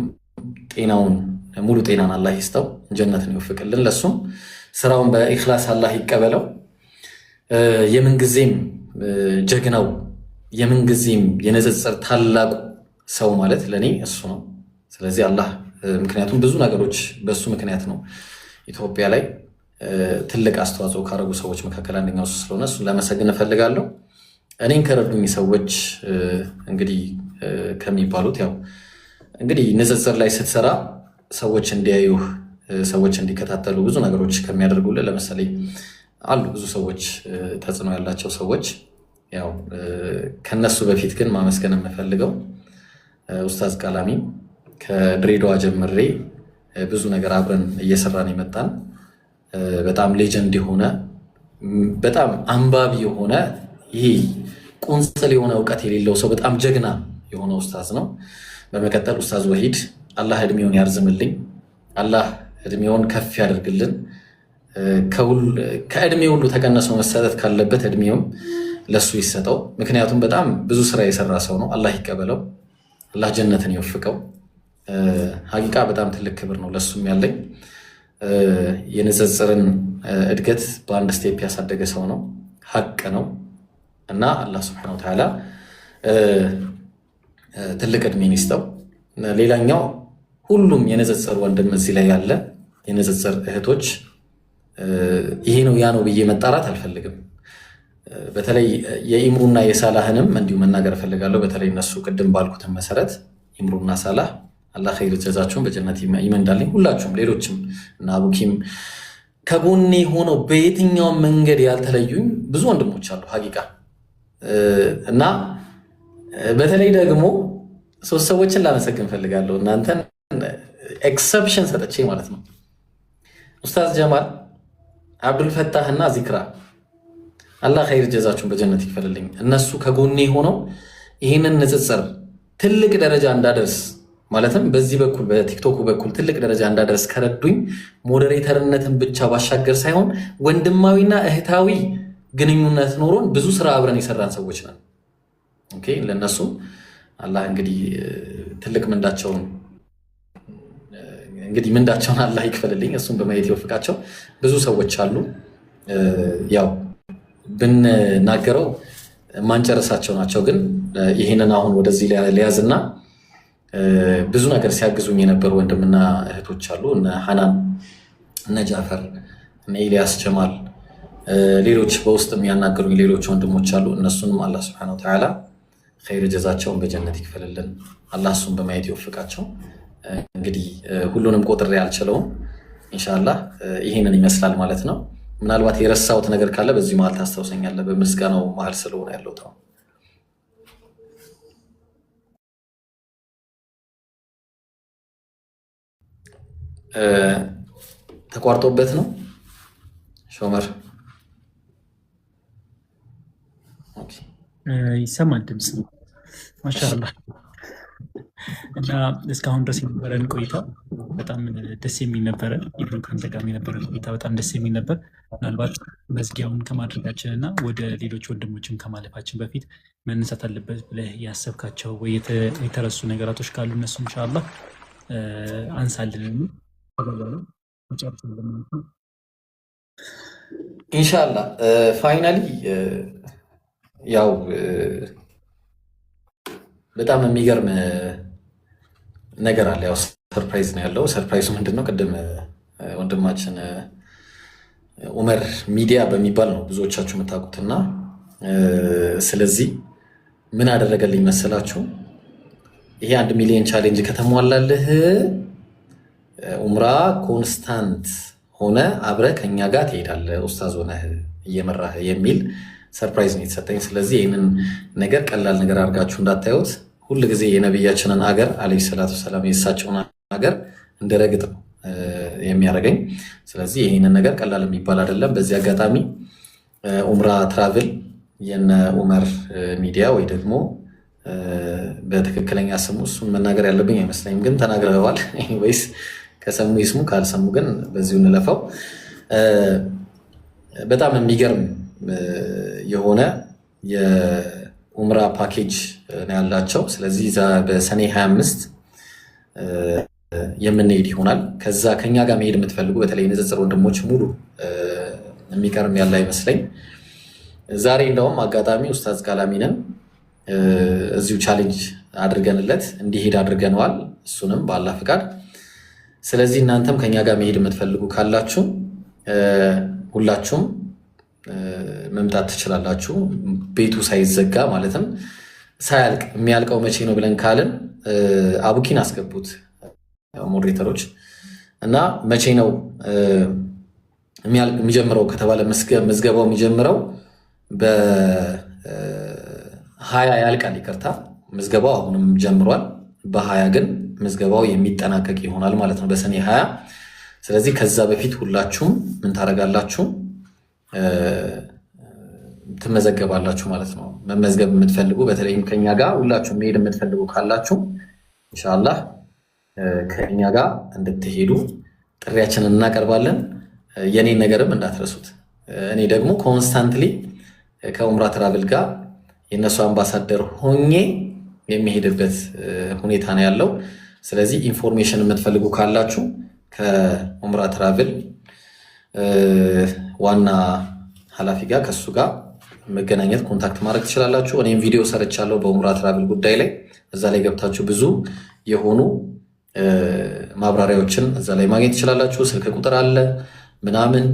ጤናውን ሙሉ ጤናን አላህ ይስጠው፣ ጀነትን ይወፍቅልን። ለሱም ስራውን በኢኽላስ አላህ ይቀበለው። የምንጊዜም ጀግናው የምንጊዜም የንጽጽር ታላቁ ሰው ማለት ለኔ እሱ ነው። ስለዚህ አላህ ምክንያቱም ብዙ ነገሮች በሱ ምክንያት ነው ኢትዮጵያ ላይ ትልቅ አስተዋጽኦ ካደረጉ ሰዎች መካከል አንደኛው እሱ ስለሆነ እሱን ላመሰግን እፈልጋለሁ። እኔን ከረዱኝ ሰዎች እንግዲህ ከሚባሉት ያው እንግዲህ ንጽጽር ላይ ስትሰራ ሰዎች እንዲያዩህ ሰዎች እንዲከታተሉ ብዙ ነገሮች ከሚያደርጉልህ ለምሳሌ አሉ ብዙ ሰዎች ተጽዕኖ ያላቸው ሰዎች። ያው ከነሱ በፊት ግን ማመስገን የምፈልገው ኡስታዝ ቃላሚን ከድሬዳዋ ጀምሬ ብዙ ነገር አብረን እየሰራን የመጣን በጣም ሌጀንድ የሆነ በጣም አንባቢ የሆነ ይሄ ቁንጽል የሆነ እውቀት የሌለው ሰው በጣም ጀግና የሆነ ኡስታዝ ነው። በመቀጠል ኡስታዝ ወሂድ አላህ እድሜውን ያርዝምልኝ፣ አላህ እድሜውን ከፍ ያደርግልን። ከእድሜ ሁሉ ተቀነሰ መሰጠት ካለበት እድሜውም ለሱ ይሰጠው። ምክንያቱም በጣም ብዙ ስራ የሰራ ሰው ነው። አላህ ይቀበለው፣ አላህ ጀነትን ይወፍቀው። ሀቂቃ በጣም ትልቅ ክብር ነው ለሱም ያለኝ። የንጽጽርን እድገት በአንድ ስቴፕ ያሳደገ ሰው ነው፣ ሀቅ ነው እና አላህ ሱብሓነሁ ወተዓላ ትልቅ እድሜን ይስጠው። ሌላኛው ሁሉም የንጽጽር ወንድም እዚህ ላይ ያለ የንጽጽር እህቶች ይሄ ነው ያ ነው ብዬ መጣራት አልፈልግም። በተለይ የኢምሩና የሳላህንም እንዲሁ መናገር እፈልጋለሁ። በተለይ እነሱ ቅድም ባልኩትን መሰረት ኢምሩና ሳላህ አላህ ኸይር ጀዛቸውን በጀነት ይመንዳልኝ። ሁላችሁም ሌሎችም እና አቡኪም ከጎኔ ሆነው በየትኛውም መንገድ ያልተለዩኝ ብዙ ወንድሞች አሉ ሀቂቃ እና በተለይ ደግሞ ሶስት ሰዎችን ላመሰግን ፈልጋለሁ። እናንተን ኤክሰፕሽን ሰጥቼ ማለት ነው። ኡስታዝ ጀማል አብዱልፈታህና ዚክራ አላህ ኸይር ጀዛችሁን በጀነት ይክፈልልኝ። እነሱ ከጎኔ ሆነው ይህንን ንጽጽር ትልቅ ደረጃ እንዳደርስ ማለትም በዚህ በኩል በቲክቶክ በኩል ትልቅ ደረጃ እንዳደርስ ከረዱኝ ሞዴሬተርነትን ብቻ ባሻገር ሳይሆን ወንድማዊና እህታዊ ግንኙነት ኖሮን ብዙ ስራ አብረን የሰራን ሰዎች ነን። ኦኬ ለነሱ አላህ እንግዲህ ትልቅ ምንዳቸውን አላህ ይክፈልልኝ። እሱን በማየት ይወፍቃቸው። ብዙ ሰዎች አሉ ያው ብንናገረው ማንጨረሳቸው ናቸው። ግን ይህንን አሁን ወደዚህ ሊያዝና ብዙ ነገር ሲያግዙኝ የነበሩ ወንድምና እህቶች አሉ። እነ ሐናን፣ እነ ጃፈር፣ እነ ኢልያስ ጀማል፣ ሌሎች በውስጥ የሚያናገሩኝ ሌሎች ወንድሞች አሉ። እነሱንም አላህ ሱብሓነሁ ወተዓላ ኸይር ጀዛቸውን በጀነት ይክፈልልን። አላህ እሱን በማየት ይወፍቃቸው። እንግዲህ ሁሉንም ቆጥሬ አልችለውም። ኢንሻአላህ ይህንን ይመስላል ማለት ነው። ምናልባት የረሳሁት ነገር ካለ በዚህ መሀል ታስታውሰኛለህ። በምስጋናው መሀል ስለሆነ ያለው ተው ተቋርጦበት ነው ሾመር ይሰማል ድምፅ ማሻአላህ። እና እስካሁን ድረስ የነበረን ቆይታ በጣም ደስ የሚል ነበረ። ኢብኑ ከአንተ ጋር የነበረን ቆይታ በጣም ደስ የሚል ነበር። ምናልባት መዝጊያውን ከማድረጋችን እና ወደ ሌሎች ወንድሞችም ከማለፋችን በፊት መነሳት አለበት ብለህ ያሰብካቸው ወይ የተረሱ ነገራቶች ካሉ እነሱ ኢንሻአላህ አንሳልን። ኢንሻአላህ ፋይናሊ ያው በጣም የሚገርም ነገር አለ። ያው ሰርፕራይዝ ነው ያለው። ሰርፕራይዙ ምንድነው? ቅድም ወንድማችን ኡመር ሚዲያ በሚባል ነው ብዙዎቻችሁ የምታውቁትና ስለዚህ ምን አደረገልኝ መሰላችሁ? ይሄ 1 ሚሊዮን ቻሌንጅ ከተሟላልህ ኡምራ ኮንስታንት ሆነ አብረ ከኛ ጋር ትሄዳለህ ኡስታዝ ሆነህ እየመራህ የሚል ሰርፕራይዝ ነው የተሰጠኝ። ስለዚህ ይህንን ነገር ቀላል ነገር አድርጋችሁ እንዳታዩት። ሁል ጊዜ የነቢያችንን አገር አለይሂ ሰላቱ ሰላም የእሳቸውን አገር እንደረግጥ ነው የሚያደርገኝ። ስለዚህ ይህንን ነገር ቀላል የሚባል አይደለም። በዚህ አጋጣሚ ኡምራ ትራቭል የነ ኡመር ሚዲያ ወይ ደግሞ በትክክለኛ ስሙ እሱን መናገር ያለብኝ አይመስለኝም፣ ግን ተናግረዋል። ወይስ ከሰሙ ይስሙ፣ ካልሰሙ ግን በዚሁ እንለፈው። በጣም የሚገርም የሆነ የኡምራ ፓኬጅ ነው ያላቸው። ስለዚህ በሰኔ 25 የምንሄድ ይሆናል። ከዛ ከኛ ጋር መሄድ የምትፈልጉ በተለይ ንጽጽር ወንድሞች ሙሉ የሚቀርም ያለ አይመስለኝ። ዛሬ እንደውም አጋጣሚ ኡስታዝ ቃላሚንን እዚሁ ቻሌንጅ አድርገንለት እንዲሄድ አድርገነዋል፣ እሱንም በአላህ ፍቃድ። ስለዚህ እናንተም ከኛ ጋር መሄድ የምትፈልጉ ካላችሁ ሁላችሁም መምጣት ትችላላችሁ። ቤቱ ሳይዘጋ ማለትም ሳያልቅ። የሚያልቀው መቼ ነው ብለን ካልን አቡኪን አስገቡት ሞዴሬተሮች እና መቼ ነው የሚጀምረው ከተባለ ምዝገባው የሚጀምረው በ20 ያልቃል። ይቅርታ ምዝገባው አሁንም ጀምሯል። በ20 ግን ምዝገባው የሚጠናቀቅ ይሆናል ማለት ነው፣ በሰኔ 20። ስለዚህ ከዛ በፊት ሁላችሁም ምን ታደርጋላችሁ? ትመዘገባላችሁ ማለት ነው። መመዝገብ የምትፈልጉ በተለይም ከኛ ጋር ሁላችሁም መሄድ የምትፈልጉ ካላችሁ ኢንሻአላህ ከኛ ጋር እንድትሄዱ ጥሪያችንን እናቀርባለን። የኔን ነገርም እንዳትረሱት። እኔ ደግሞ ኮንስታንትሊ ከኡምራ ትራቭል ጋር የነሱ አምባሳደር ሆኜ የሚሄድበት ሁኔታ ነው ያለው። ስለዚህ ኢንፎርሜሽን የምትፈልጉ ካላችሁ ከኡምራ ትራቭል ዋና ኃላፊ ጋር ከሱ ጋር መገናኘት ኮንታክት ማድረግ ትችላላችሁ። እኔም ቪዲዮ ሰርቻለሁ በኡምራ ትራቭል ጉዳይ ላይ። እዛ ላይ ገብታችሁ ብዙ የሆኑ ማብራሪያዎችን እዛ ላይ ማግኘት ትችላላችሁ። ስልክ ቁጥር አለ ምናምን።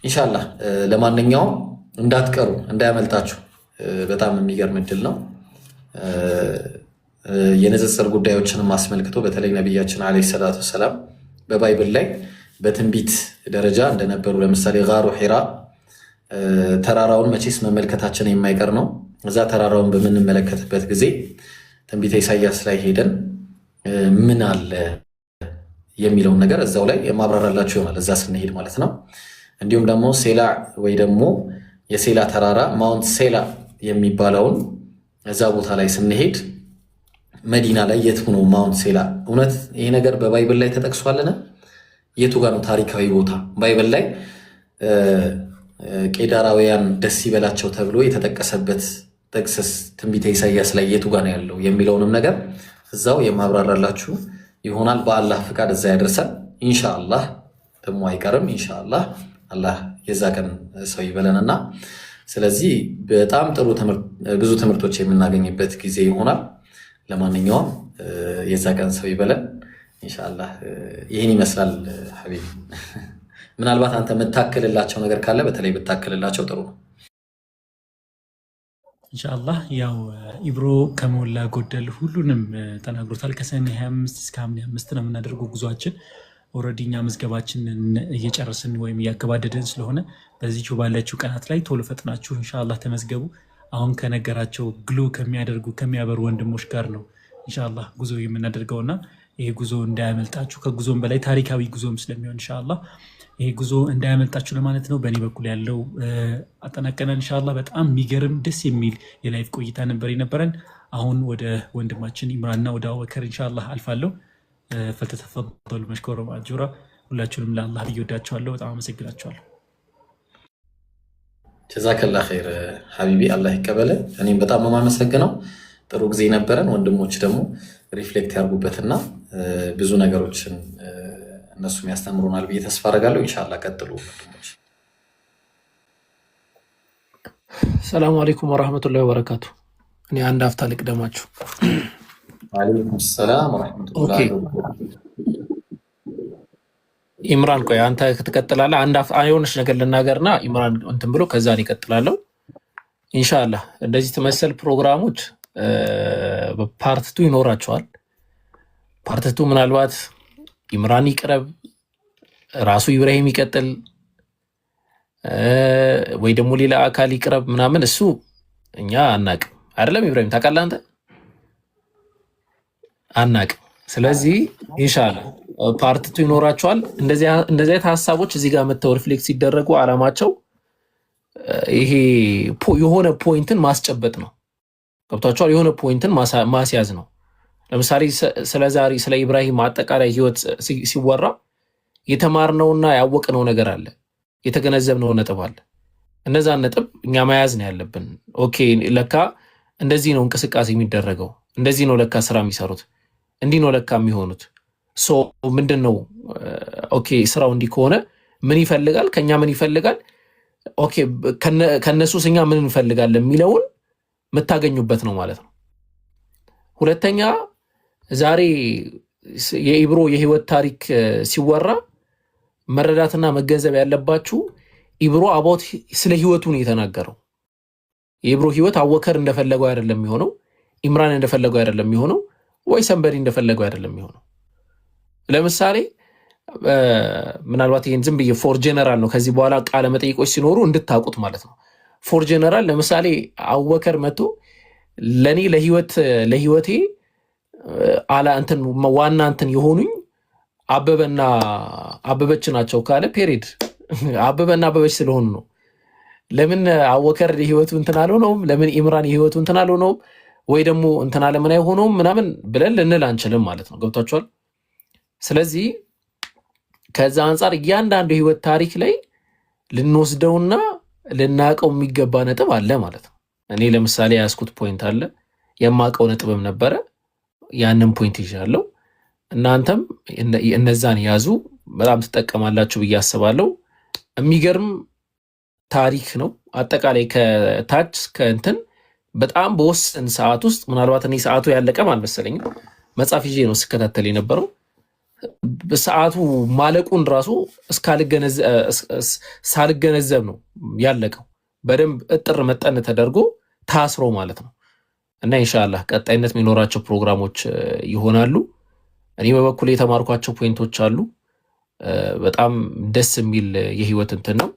ኢንሻአላህ ለማንኛውም እንዳትቀሩ፣ እንዳያመልጣችሁ። በጣም የሚገርም እድል ነው። የንጽጽር ጉዳዮችንም አስመልክቶ በተለይ ነቢያችን አለይሂ ሰላቱ ሰላም በባይብል ላይ በትንቢት ደረጃ እንደነበሩ ለምሳሌ ጋሩ ሒራ ተራራውን መቼስ መመልከታችን የማይቀር ነው። እዛ ተራራውን በምንመለከትበት ጊዜ ትንቢተ ኢሳያስ ላይ ሄደን ምን አለ የሚለውን ነገር እዛው ላይ የማብራራላችሁ ይሆናል፣ እዛ ስንሄድ ማለት ነው። እንዲሁም ደግሞ ሴላ ወይ ደግሞ የሴላ ተራራ ማውንት ሴላ የሚባለውን እዛ ቦታ ላይ ስንሄድ መዲና ላይ የት ነው ማውንት ሴላ? እውነት ይሄ ነገር በባይብል ላይ ተጠቅሷልን? የቱ ጋር ነው ታሪካዊ ቦታ? ባይብል ላይ ቄዳራውያን ደስ ይበላቸው ተብሎ የተጠቀሰበት ጥቅስስ ትንቢተ ኢሳይያስ ላይ የቱ ጋር ነው ያለው የሚለውንም ነገር እዛው የማብራራላችሁ ይሆናል። በአላህ ፍቃድ እዛ ያደርሰን ኢንሻአላህ። ደግሞ አይቀርም ኢንሻአላህ። አላህ የዛ ቀን ሰው ይበለንና ስለዚህ በጣም ጥሩ ብዙ ትምህርቶች የምናገኝበት ጊዜ ይሆናል። ለማንኛውም የዛ ቀን ሰው ይበለን ኢንሻአላህ። ይህን ይመስላል ሐቢቢ። ምናልባት አንተ የምታክልላቸው ነገር ካለ በተለይ ብታክልላቸው ጥሩ ነው ኢንሻአላህ። ያው ኢብሮ ከሞላ ጎደል ሁሉንም ተናግሮታል። ከሰኔ 25 እስከ ሐምሌ 5 ነው የምናደርገው ጉዟችን። ኦልሬዲ እኛ መዝገባችንን እየጨረስን ወይም እያገባደድን ስለሆነ በዚቹ ባለችው ቀናት ላይ ቶሎ ፈጥናችሁ ኢንሻአላህ ተመዝገቡ። አሁን ከነገራቸው ግሎ ከሚያደርጉ ከሚያበሩ ወንድሞች ጋር ነው ኢንሻአላህ ጉዞ የምናደርገውና ይሄ ጉዞ እንዳያመልጣችሁ፣ ከጉዞም በላይ ታሪካዊ ጉዞም ስለሚሆን ኢንሻአላህ ይሄ ጉዞ እንዳያመልጣችሁ ለማለት ነው። በእኔ በኩል ያለው አጠናቀናል ኢንሻአላህ። በጣም የሚገርም ደስ የሚል የላይፍ ቆይታ ነበር የነበረን። አሁን ወደ ወንድማችን ኢምራንና ወደ አቡበከር ኢንሻአላህ አልፋለሁ። ፈተተፈضሉ መሽኮረ ማጁራ። ሁላችሁንም ለአላህ ብዬ ወዳችኋለሁ። በጣም አመሰግናችኋለሁ። ጀዛከላ ኸይር ሐቢቢ፣ አላህ ይቀበለ። እኔም በጣም ነው የማመሰግነው። ጥሩ ጊዜ ነበረን። ወንድሞች ደግሞ ሪፍሌክት ያርጉበትና ብዙ ነገሮችን እነሱም ያስተምሩናል ብዬ ተስፋ አደርጋለሁ። ኢንሻአላህ ቀጥሉ ወንድሞች። ሰላም አለይኩም ወራህመቱላሂ ወበረካቱ። እኔ አንድ አፍታ ልቅደማችሁ። ወአለይኩም ሰላም ወራህመቱላሂ ወበረካቱ። ኢምራን ቆይ አንተ ትቀጥላለህ። አንድ የሆነች ነገር ልናገርና ኢምራን እንትን ብሎ ከዛን ይቀጥላለሁ ኢንሻአላህ። እንደዚህ ተመሰል ፕሮግራሞች ፓርት2 ይኖራቸዋል። ፓርት2 ምናልባት ኢምራን ይቅረብ፣ ራሱ ኢብራሂም ይቀጥል፣ ወይ ደግሞ ሌላ አካል ይቅረብ ምናምን፣ እሱ እኛ አናቅም። አይደለም ኢብራሂም ታውቃለህ አንተ? አናቅም። ስለዚህ ኢንሻአላህ ፓርት2 ይኖራቸዋል። እንደዚህ አይነት ሀሳቦች እዚህ ጋር መተው ሪፍሌክት ሲደረጉ አላማቸው ይሄ የሆነ ፖይንትን ማስጨበጥ ነው። ገብቷቸዋል? የሆነ ፖይንትን ማስያዝ ነው። ለምሳሌ ስለ ዛሬ ስለ ኢብራሂም አጠቃላይ ህይወት ሲወራ የተማርነውና ያወቅነው ነገር አለ፣ የተገነዘብነው ነጥብ አለ። እነዛን ነጥብ እኛ መያዝ ነው ያለብን። ኦኬ ለካ እንደዚህ ነው እንቅስቃሴ የሚደረገው፣ እንደዚህ ነው ለካ ስራ የሚሰሩት፣ እንዲህ ነው ለካ የሚሆኑት። ሶ ምንድን ነው ኦኬ ስራው እንዲህ ከሆነ ምን ይፈልጋል ከኛ፣ ምን ይፈልጋል፣ ኦኬ ከነሱስ እኛ ምን እንፈልጋለን የሚለውን የምታገኙበት ነው ማለት ነው። ሁለተኛ ዛሬ የኢብሮ የህይወት ታሪክ ሲወራ መረዳትና መገንዘብ ያለባችሁ ኢብሮ አባውት ስለ ህይወቱ ነው የተናገረው። የኢብሮ ህይወት አቡበከር እንደፈለገው አይደለም የሚሆነው፣ ኢምራን እንደፈለገው አይደለም የሚሆነው፣ ወይ ሰንበዲ እንደፈለገው አይደለም የሚሆነው። ለምሳሌ ምናልባት ይሄን ዝም ብዬ ፎር ጀነራል ነው፣ ከዚህ በኋላ ቃለ መጠይቆች ሲኖሩ እንድታውቁት ማለት ነው። ፎር ጀነራል ለምሳሌ አቡበከር መጥቶ ለኔ ለህይወቴ አላ እንትን ዋና እንትን የሆኑኝ አበበና አበበች ናቸው ካለ ፔሪድ አበበና አበበች ስለሆኑ ነው። ለምን አቡበከር የህይወቱ እንትን አልሆነውም? ለምን ኢምራን የህይወቱ እንትን አልሆነውም? ወይ ደግሞ እንትን አለምን አይሆነውም ምናምን ብለን ልንል አንችልም ማለት ነው። ገብቷችኋል? ስለዚህ ከዛ አንጻር እያንዳንዱ የህይወት ታሪክ ላይ ልንወስደውና ልናቀው የሚገባ ነጥብ አለ ማለት ነው። እኔ ለምሳሌ ያስኩት ፖይንት አለ፣ የማቀው ነጥብም ነበረ፣ ያንን ፖይንት ይዣለሁ። እናንተም እነዛን ያዙ፣ በጣም ትጠቀማላችሁ ብዬ አስባለሁ። የሚገርም ታሪክ ነው። አጠቃላይ ከታች ከእንትን በጣም በወሰን ሰዓት ውስጥ ምናልባት እኔ ሰዓቱ ያለቀም አልመሰለኝም፣ መጽሐፍ ይዤ ነው ስከታተል የነበረው። በሰዓቱ ማለቁን ራሱ ሳልገነዘብ ነው ያለቀው። በደንብ እጥር መጠን ተደርጎ ታስሮ ማለት ነው። እና ኢንሻአላህ ቀጣይነት የሚኖራቸው ፕሮግራሞች ይሆናሉ። እኔ በበኩል የተማርኳቸው ፖይንቶች አሉ። በጣም ደስ የሚል የህይወት እንትን ነው።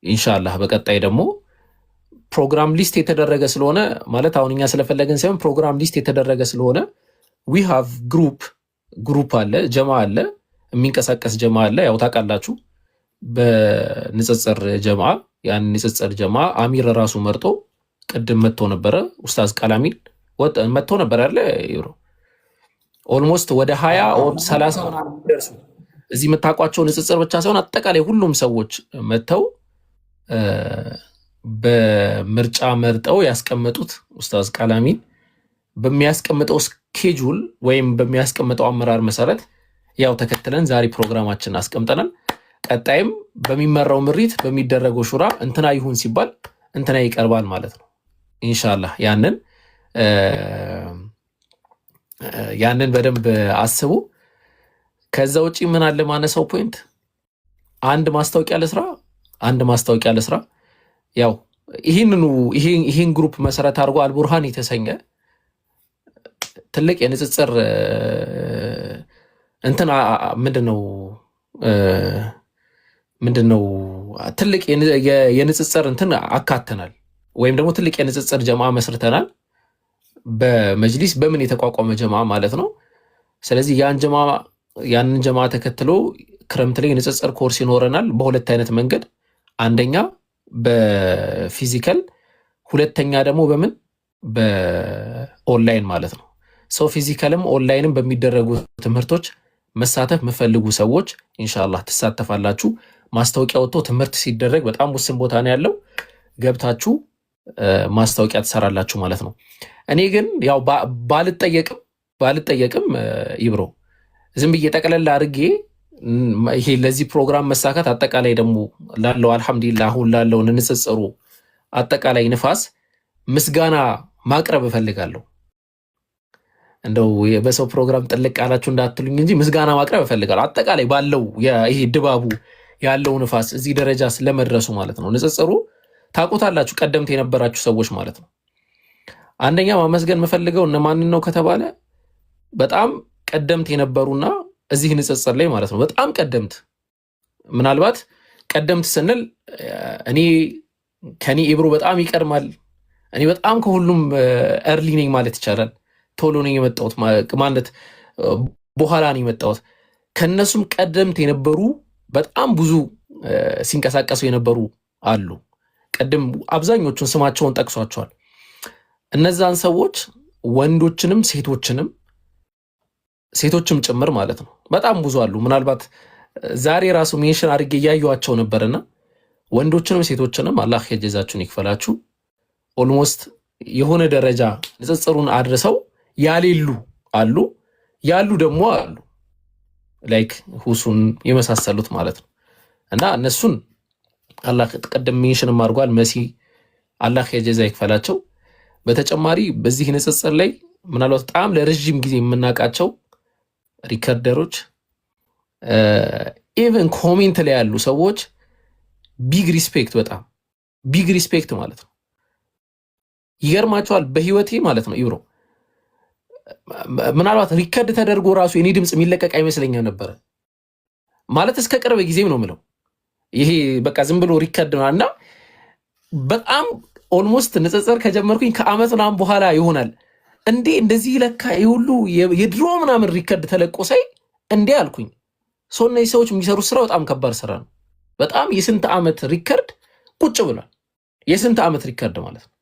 ኢንሻአላህ በቀጣይ ደግሞ ፕሮግራም ሊስት የተደረገ ስለሆነ ማለት አሁን እኛ ስለፈለገን ሳይሆን ፕሮግራም ሊስት የተደረገ ስለሆነ ዊ ሃቭ ግሩፕ አለ፣ ጀማ አለ፣ የሚንቀሳቀስ ጀማ አለ። ያው ታውቃላችሁ በንጽጽር ጀማ ያን ንጽጽር ጀማ አሚር ራሱ መርጦ ቅድም መጥቶ ነበረ። ኡስታዝ ቃላሚን መጥቶ ነበር ያለ ይብሮ ኦልሞስት ወደ 20 ኦር 30 ደርሱ። እዚህ የምታውቋቸው ንጽጽር ብቻ ሳይሆን አጠቃላይ ሁሉም ሰዎች መጥተው በምርጫ መርጠው ያስቀመጡት ኡስታዝ ቃላሚን በሚያስቀምጠው ስኬጁል ወይም በሚያስቀምጠው አመራር መሰረት ያው ተከትለን ዛሬ ፕሮግራማችን አስቀምጠናል። ቀጣይም በሚመራው ምሪት በሚደረገው ሹራ እንትና ይሁን ሲባል እንትና ይቀርባል ማለት ነው ኢንሻአላህ። ያንን በደንብ አስቡ። ከዛ ውጪ ምን አለ ማነሳው ፖይንት አንድ ማስታወቂያ ለስራ ያው ይህን ግሩፕ መሰረት አድርጎ አልቡርሃን የተሰኘ ትልቅ የንጽጽር እንትና ምንድነው ትልቅ የንጽጽር እንትን አካተናል ወይም ደግሞ ትልቅ የንጽጽር ጀማ መስርተናል። በመጅሊስ በምን የተቋቋመ ጀማ ማለት ነው። ስለዚህ ያንን ጀማ ተከትሎ ክረምት ላይ የንጽጽር ኮርስ ይኖረናል በሁለት አይነት መንገድ፣ አንደኛ በፊዚካል፣ ሁለተኛ ደግሞ በኦንላይን ማለት ነው። ሰው ፊዚካልም ኦንላይንም በሚደረጉ ትምህርቶች መሳተፍ የምፈልጉ ሰዎች ኢንሻአላህ ትሳተፋላችሁ። ማስታወቂያ ወጥቶ ትምህርት ሲደረግ በጣም ውስን ቦታ ነው ያለው፣ ገብታችሁ ማስታወቂያ ትሰራላችሁ ማለት ነው። እኔ ግን ያው ባልጠየቅም ይብሮ ዝም ብዬ ጠቅለል አድርጌ ይሄ ለዚህ ፕሮግራም መሳካት አጠቃላይ ደግሞ ላለው አልሐምዱሊላህ አሁን ላለው ንጽጽሩ አጠቃላይ ንፋስ ምስጋና ማቅረብ እፈልጋለሁ። እንደው በሰው ፕሮግራም ጥልቅ አላችሁ እንዳትሉኝ እንጂ ምስጋና ማቅረብ እፈልጋለሁ። አጠቃላይ ባለው ይሄ ድባቡ ያለው ንፋስ እዚህ ደረጃ ስለመድረሱ ማለት ነው። ንጽጽሩ ታውቁታላችሁ፣ ቀደምት የነበራችሁ ሰዎች ማለት ነው። አንደኛ ማመስገን የምፈልገው እነማንን ነው ከተባለ በጣም ቀደምት የነበሩና እዚህ ንጽጽር ላይ ማለት ነው በጣም ቀደምት፣ ምናልባት ቀደምት ስንል ከኔ ኢብሮ በጣም ይቀድማል። እኔ በጣም ከሁሉም እርሊ ነኝ ማለት ይቻላል። ቶሎ ነኝ የመጣሁት ማለት በኋላ ነው የመጣሁት። ከነሱም ቀደምት የነበሩ በጣም ብዙ ሲንቀሳቀሱ የነበሩ አሉ። ቀደም አብዛኞቹን ስማቸውን ጠቅሷቸዋል። እነዛን ሰዎች ወንዶችንም ሴቶችም ጭምር ማለት ነው በጣም ብዙ አሉ። ምናልባት ዛሬ ራሱ ሜንሽን አድርጌ እያዩዋቸው ነበርና ወንዶችንም ሴቶችንም አላህ የጀዛችሁን ይክፈላችሁ። ኦልሞስት የሆነ ደረጃ ንጽጽሩን አድርሰው ያሌሉ አሉ፣ ያሉ ደግሞ አሉ ላይክ ሁሱን የመሳሰሉት ማለት ነው። እና እነሱን አላህ ቀደም ሜንሽንም አድርጓል። መሲ አላህ የጀዛ ይክፈላቸው። በተጨማሪ በዚህ ንጽጽር ላይ ምናልባት በጣም ለረጅም ጊዜ የምናውቃቸው ሪከርደሮች፣ ኢቨን ኮሜንት ላይ ያሉ ሰዎች ቢግ ሪስፔክት፣ በጣም ቢግ ሪስፔክት ማለት ነው። ይገርማቸዋል። በህይወቴ ማለት ነው ኢብሮ ምናልባት ሪከርድ ተደርጎ ራሱ የኔ ድምፅ የሚለቀቅ አይመስለኛም ነበረ ማለት እስከ ቅርብ ጊዜም ነው ምለው። ይሄ በቃ ዝም ብሎ ሪከርድ ነው እና በጣም ኦልሞስት ንጽጽር ከጀመርኩኝ ከአመት ምናምን በኋላ ይሆናል እንዴ እንደዚህ ለካ የሁሉ የድሮ ምናምን ሪከርድ ተለቆ ሳይ እንዴ አልኩኝ። ሰው እነዚህ ሰዎች የሚሰሩት ስራ በጣም ከባድ ስራ ነው። በጣም የስንት ዓመት ሪከርድ ቁጭ ብሏል። የስንት ዓመት ሪከርድ ማለት ነው።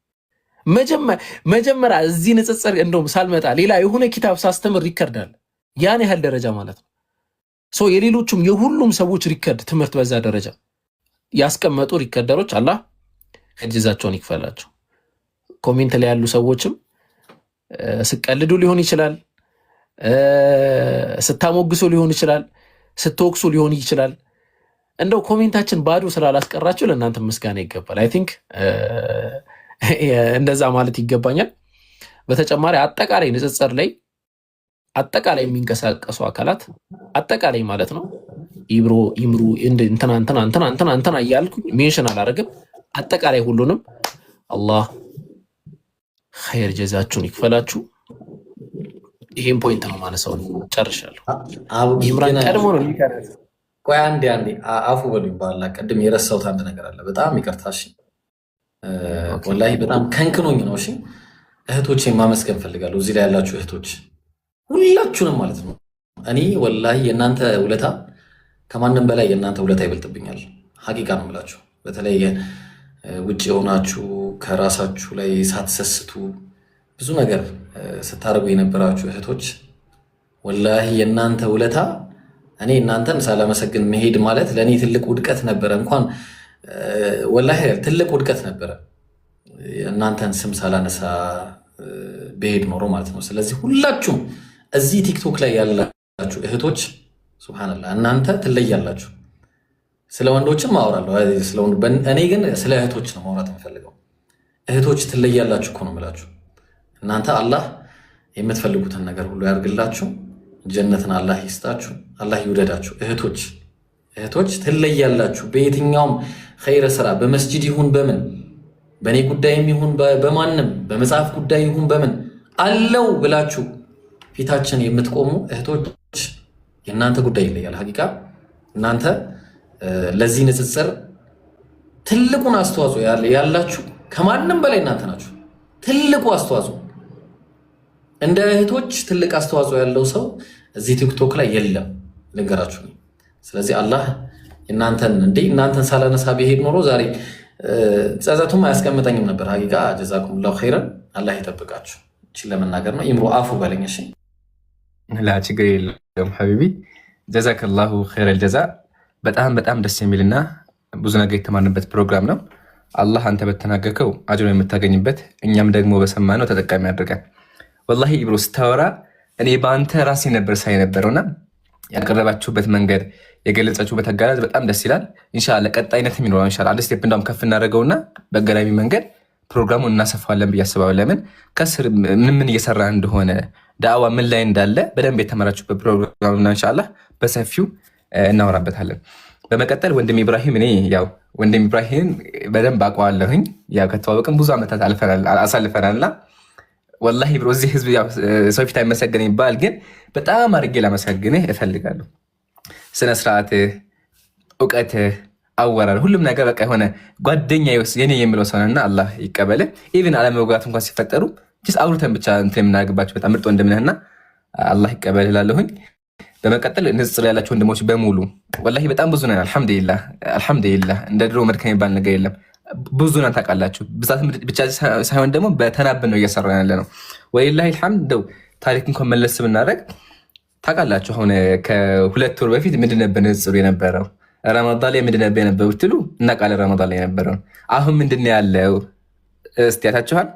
መጀመሪያ እዚህ ንጽጽር እንደውም ሳልመጣ ሌላ የሆነ ኪታብ ሳስተምር ሪከርድ አለ። ያን ያህል ደረጃ ማለት ነው። ሰው የሌሎቹም የሁሉም ሰዎች ሪከርድ ትምህርት በዛ ደረጃ ያስቀመጡ ሪከርደሮች አላህ እጅዛቸውን ይክፈላቸው። ኮሜንት ላይ ያሉ ሰዎችም ስቀልዱ ሊሆን ይችላል፣ ስታሞግሱ ሊሆን ይችላል፣ ስትወቅሱ ሊሆን ይችላል። እንደው ኮሜንታችን ባዶ ስላላስቀራችሁ ለእናንተ ምስጋና ይገባል። አይ ቲንክ እንደዛ ማለት ይገባኛል። በተጨማሪ አጠቃላይ ንጽጽር ላይ አጠቃላይ የሚንቀሳቀሱ አካላት አጠቃላይ ማለት ነው ኢብሮ ኢምሩ እንትና እያልኩኝ ሜንሽን አላደርግም። አጠቃላይ ሁሉንም አላህ ኸይር ጀዛችሁን ይክፈላችሁ። ይሄን ፖይንት ነው ማነሳው። ጨርሻለሁ። ኢምራን ቀድሞ ነው ሊከራስ። ቆይ አንዴ አፉ በሉኝ ባላ ቅድም የረሳሁት አንድ ነገር አለ። በጣም ይቅርታሽ። ወላሂ በጣም ከንክኖኝ ነው። እሺ እህቶቼን ማመስገን ፈልጋለሁ። እዚህ ላይ ያላችሁ እህቶች ሁላችሁንም ማለት ነው። እኔ ወላሂ የእናንተ ውለታ ከማንም በላይ የእናንተ ውለታ ይበልጥብኛል። ሀቂቃ ነው የምላችሁ። በተለይ ውጭ የሆናችሁ ከራሳችሁ ላይ ሳትሰስቱ ብዙ ነገር ስታደርጉ የነበራችሁ እህቶች ወላሂ የእናንተ ውለታ እኔ እናንተን ሳላመሰግን መሄድ ማለት ለእኔ ትልቅ ውድቀት ነበረ። እንኳን ወላሂ ትልቅ ውድቀት ነበረ እናንተን ስም ሳላነሳ በሄድ ኖሮ ማለት ነው። ስለዚህ ሁላችሁም እዚህ ቲክቶክ ላይ ያላችሁ እህቶች ሱብሃንአላህ እናንተ ትለያላችሁ። ስለ ወንዶችም አወራለሁ፣ እኔ ግን ስለ እህቶች ነው ማውራት የምፈልገው። እህቶች ትለያላችሁ እኮ ነው የምላችሁ። እናንተ አላህ የምትፈልጉትን ነገር ሁሉ ያርግላችሁ፣ ጀነትን አላህ ይስጣችሁ፣ አላህ ይውደዳችሁ። እህቶች ትለያላችሁ። በየትኛውም ኸይረ ስራ በመስጂድ ይሁን በምን በእኔ ጉዳይም ይሁን በማንም በመጽሐፍ ጉዳይ ይሁን በምን አለው ብላችሁ ፊታችን የምትቆሙ እህቶች የእናንተ ጉዳይ ይለያል። ሀቂቃ እናንተ ለዚህ ንጽጽር ትልቁን አስተዋጽኦ ያላችሁ ከማንም በላይ እናንተ ናችሁ። ትልቁ አስተዋጽኦ እንደ እህቶች ትልቅ አስተዋጽኦ ያለው ሰው እዚህ ቲክቶክ ላይ የለም ልንገራችሁ። ስለዚህ አላህ እናንተን ሳላነሳ ቢሄድ ኖሮ ዛሬ ጸጸቱም አያስቀምጠኝም ነበር። ሀቂቃ ጀዛኩሙላሁ ኸይረን፣ አላህ ይጠብቃችሁ። እቺን ለመናገር ነው። ኢምሮ አፉ በለኝ እሺ። ላ ችግር የለም ሐቢቢ፣ ጀዛከላሁ ኸይረል ጀዛ። በጣም ደስ የሚልና ብዙ ነገር የተማርንበት ፕሮግራም ነው። አላህ አንተ በተናገርከው አጅሮ የምታገኝበት እኛም ደግሞ በሰማነው ተጠቃሚ ያድርገን። ወላሂ ኢብሮ ስታወራ እኔ በአንተ ራሴ ነበር ሳይ ነበረውና ያቀረባችሁበት መንገድ የገለጻችሁበት አጋራዝ በጣም ደስ ይላል። ኢንሻአላህ ቀጣይነትም ይኖረዋል። ኢንሻአላህ አንድ ስቴፕ እንዳውም ከፍ እናደርገውና በገራሚ መንገድ ፕሮግራሙን እናሰፋዋለን ብዬ አስባለሁ። ለምን ከስር ምን እየሰራ እንደሆነ ዳዕዋ ምን ላይ እንዳለ በደንብ የተመራችሁበት ፕሮግራምና ኢንሻአላህ በሰፊው እናወራበታለን። በመቀጠል ወንድም ኢብራሂም፣ እኔ ያው ወንድም ኢብራሂም በደንብ አውቀዋለሁኝ። ያው ከተዋወቅን ብዙ ዓመታት አሳልፈናልና ወላሂ ብሮ እዚህ ህዝብ ሰው ፊት አይመሰገን ይባል፣ ግን በጣም አድርጌ ላመሰግንህ እፈልጋለሁ። ስነ ስርዓትህ፣ እውቀትህ፣ አወራር፣ ሁሉም ነገር በቃ የሆነ ጓደኛ የኔ የሚለው ሰውና አላህ ይቀበልህ። ኢቭን አለመግባባት እንኳን ሲፈጠሩ አውርተን ብቻ እንትን የምናደርግባቸው በጣም ምርጥ ወንድምነህና አላህ ይቀበልህ እላለሁኝ። በመቀጠል ንጽጽር ያላቸው ወንድሞች በሙሉ ወላሂ በጣም ብዙ ነን። አልሐምዱሊላህ እንደ ድሮ መድከም የሚባል ነገር የለም። ብዙ ነን ታውቃላችሁ። ብዛት ብቻ ሳይሆን ደግሞ በተናበን ነው እየሰራን ያለ ነው። ወሊላሂ አልሐምድ። እንደው ታሪክ እንኳን መለስ ብናደርግ ታውቃላችሁ፣ አሁን ከ2 ወር በፊት ምንድን ነበር ንጽጽሩ የነበረው? ረመዳን ላይ ምንድን ነበር የነበረው ብትሉ እናውቃለን። ረመዳን ላይ የነበረው አሁን ምንድን ነው ያለው? እስቲ ያታችኋል።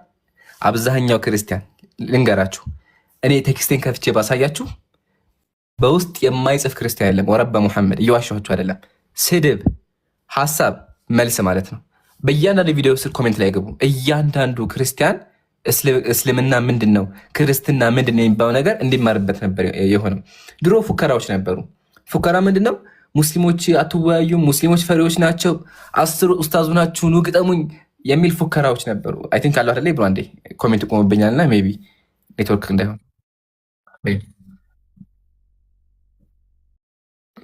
አብዛኛው ክርስቲያን ልንገራችሁ፣ እኔ ቴክስቴን ከፍቼ ባሳያችሁ በውስጥ የማይጽፍ ክርስቲያን የለም። ወረበ ሙሐመድ እየዋሻችሁ አይደለም። ስድብ፣ ሀሳብ፣ መልስ ማለት ነው። በእያንዳንዱ ቪዲዮ ስር ኮሜንት ላይ ገቡ። እያንዳንዱ ክርስቲያን እስልምና ምንድን ነው ክርስትና ምንድን ነው የሚባለው ነገር እንዲማርበት ነበር የሆነው። ድሮ ፉከራዎች ነበሩ። ፉከራ ምንድን ነው? ሙስሊሞች አትወያዩም፣ ሙስሊሞች ፈሪዎች ናቸው፣ 10 ኡስታዙ ናችሁ ኑ ግጠሙኝ የሚል ፉከራዎች ነበሩ። አይ ቲንክ አለው አይደል? ብሮ አንዴ ኮሜንት ቆሞብኛልና ሜይ ቢ ኔትወርክ እንዳይሆን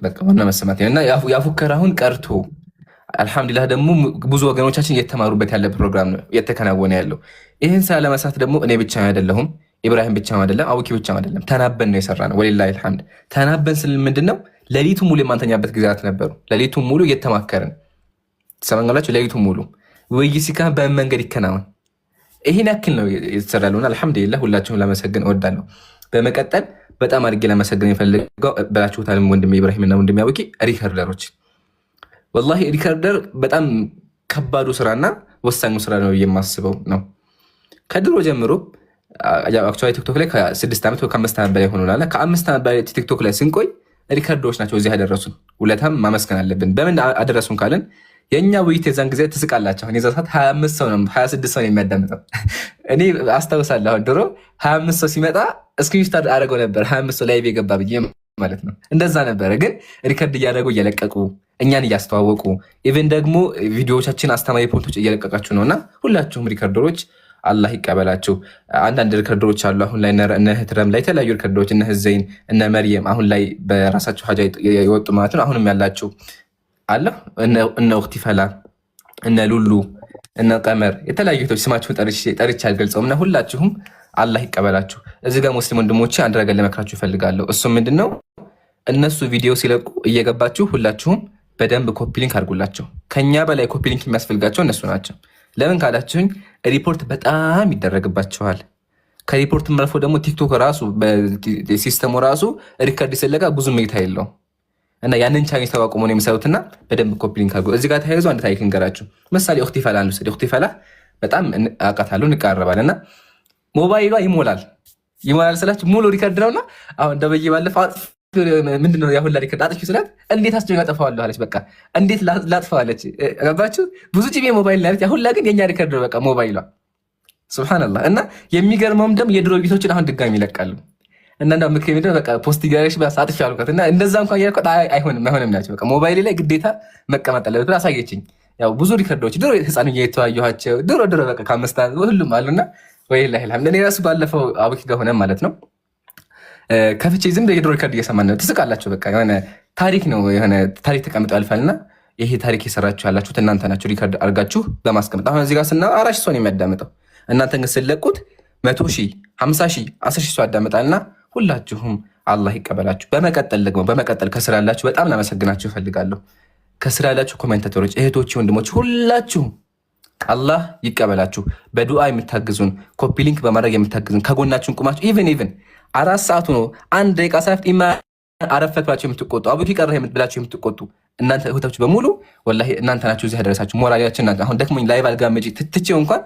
በቃ ዋና መሰማት እና ያፉከራ አሁን ቀርቶ አልሐምዱሊላህ ደግሞ ብዙ ወገኖቻችን እየተማሩበት ያለ ፕሮግራም ነው እየተከናወነ ያለው። ይህን ስራ ለመስራት ደግሞ እኔ ብቻ አይደለሁም፣ ኢብራሂም ብቻ አይደለም፣ አቡኪ ብቻ አይደለም፣ ተናበን ነው የሰራ ነው። ወሊላሂ አልሐምድ። ተናበን ስል ምንድን ነው? ሌሊቱ ሙሉ የማንተኛበት ጊዜያት ነበሩ። ሌሊቱ ሙሉ እየተማከርን ትሰማኛላችሁ። ሌሊቱ ሙሉ ውይይት ሲካሄድ በምን መንገድ ይከናወን፣ ይህን ያክል ነው የተሰራ ያለውና አልሐምዱሊላህ ሁላችሁም ለመሰገን እወዳለሁ። በመቀጠል በጣም አድርጌ ለመሰገን የፈልገው በላችሁታል ወንድሜ ኢብራሂም እና ወንድሜ አቡኪ ሪከርደሮች። ወላሂ ሪከርደር በጣም ከባዱ ስራና ወሳኙ ስራ ነው የማስበው ነው። ከድሮ ጀምሮ አክቹዋሊ ቲክቶክ ላይ ከ6 ዓመት ወይ ከ5 ዓመት በላይ ሆኖናል። ከ5 ዓመት በላይ ቲክቶክ ላይ ስንቆይ ሪከርደሮች ናቸው እዚህ ያደረሱን። ውለታም ማመስገን አለብን። በምን አደረሱን ካለን የእኛ ውይይት የዛን ጊዜ ትስቃላችሁ። የዛ ሰዓት 25 ሰው ነው 26 ሰው ነው የሚያዳምጠው። እኔ አስታውሳለሁ ድሮ 25 ሰው ሲመጣ እስክሪፕት አደረገው ነበር 25 ሰው ላይቭ የገባ ብዬ ማለት ነው። እንደዛ ነበረ። ግን ሪከርድ እያደረጉ እየለቀቁ እኛን እያስተዋወቁ ኢቨን ደግሞ ቪዲዮዎቻችን አስተማሪ ፖንቶች እየለቀቃችሁ ነውና ሁላችሁም ሪከርደሮች አላህ ይቀበላችሁ። አንዳንድ ሪከርደሮች አሉ አሁን ላይ እነ ህትረም ላይ የተለያዩ ሪከርደሮች እነ ህዘይን እነ መርየም አሁን ላይ በራሳቸው ሀጃ የወጡ ማለት ነው። አሁንም ያላችሁ አለ እነ ኡክቲ ፈላ እነ ሉሉ እነ ቀመር የተለያዩ ቶች ስማችሁን ጠርቼ አልገልጸውም እና ሁላችሁም አላህ ይቀበላችሁ። እዚህ ጋር ሙስሊም ወንድሞቼ አንድ ነገር ለመክራችሁ ይፈልጋለሁ። እሱም ምንድነው? እነሱ ቪዲዮ ሲለቁ እየገባችሁ ሁላችሁም በደንብ ኮፒ ሊንክ አድርጉላቸው። ከኛ በላይ ኮፒ ሊንክ የሚያስፈልጋቸው እነሱ ናቸው። ለምን ካላችሁኝ ሪፖርት በጣም ይደረግባቸዋል። ከሪፖርት መርፎ ደግሞ ቲክቶክ ራሱ በሲስተሙ ራሱ ሪከርድ ሲለጋ ብዙ ሜታ የለውም እና ያንን ቻሌንጅ ተቋቁሞ ነው የሚሰሩትና በደንብ ኮፒ ሊንክ አድርጉ። እዚህ ጋር ተያይዞ አንድ ታሪክ እንገራችሁ። ምሳሌ ኡክቲ ፈላ ነው። ኡክቲ ፈላ በጣም አውቃታለሁ፣ እንቃረባለን እና ሞባይሏ ይሞላል ስላችሁ ሙሉ ሪከርድ ነውና አሁን እንደበየ ባለፈው ምንድነው ያሁላ ሪከርድ አጥፊ ስላት እንዴት አስጨኝ አጠፋዋለሁ አለች። በቃ እንዴት ላጥፋዋለች ገባችሁ? ብዙ ጂቢ ሞባይል ላይ ያሁላ ግን የኛ ሪከርድ ነው በቃ ሞባይሏ። ሱብሃንአላህ። እና የሚገርመውም ደግሞ የድሮ ቪዲዮችን አሁን ድጋሚ ይለቃሉ እና እንደው ምክሬ ምንድነው በቃ ፖስት ይጋረሽ ባሳጥፍ ያልኳት እና እንደዛ እንኳን ያልኳት አይሆንም ናቸው። በቃ ሞባይል ላይ ግዴታ መቀመጥ አለበት ብላ አሳየችኝ። ያው ብዙ ሪከርዶች ድሮ ህፃን እየተዋየኋቸው ድሮ በቃ ከአምስት ሁሉም አሉና ወይላሂ አልሐምድ። እኔ ራሱ ባለፈው አቡኪ ጋር ሆነ ማለት ነው ከፍቼ ዝም ብዬ የድሮ ሪከርድ እየሰማን ነው። ትስቃላችሁ። በቃ የሆነ ታሪክ ነው፣ የሆነ ታሪክ ተቀምጦ ያልፋልና ይሄ ታሪክ የሰራችሁ ያላችሁት እናንተ ናችሁ፣ ሪከርድ አድርጋችሁ በማስቀመጥ አሁን እዚህ ጋር ስናወራ 4 ሺህ ሰው ነው የሚያዳምጠው። እናንተ ግን ስለቁት 100 ሺህ 50 ሺህ 10 ሺህ ሰው ያዳምጣልና ሁላችሁም አላህ ይቀበላችሁ። በመቀጠል ከስራ ያላችሁ በጣም ላመሰግናችሁ እፈልጋለሁ። ከስራ ያላችሁ ኮሜንታተሮች፣ እህቶች፣ ወንድሞች ሁላችሁም አላህ ይቀበላችሁ። በዱዓ የምታግዙን ኮፒ ሊንክ በማድረግ የምታግዙን ከጎናችሁን ቁማችሁ ኢቨን 4 ሰዓቱ ነው 1 ደቂቃ ሳይፍት አረፈት ብላችሁ የምትቆጡ አቡኪ ቀረ ብላችሁ የምትቆጡ እናንተ እህቶች በሙሉ ወላሂ እናንተ ናችሁ እዚህ ያደረሳችሁ። ሞራላችን እናንተ አሁን ደክሞኝ ላይቭ አልጋመጪ ትትቼው እንኳን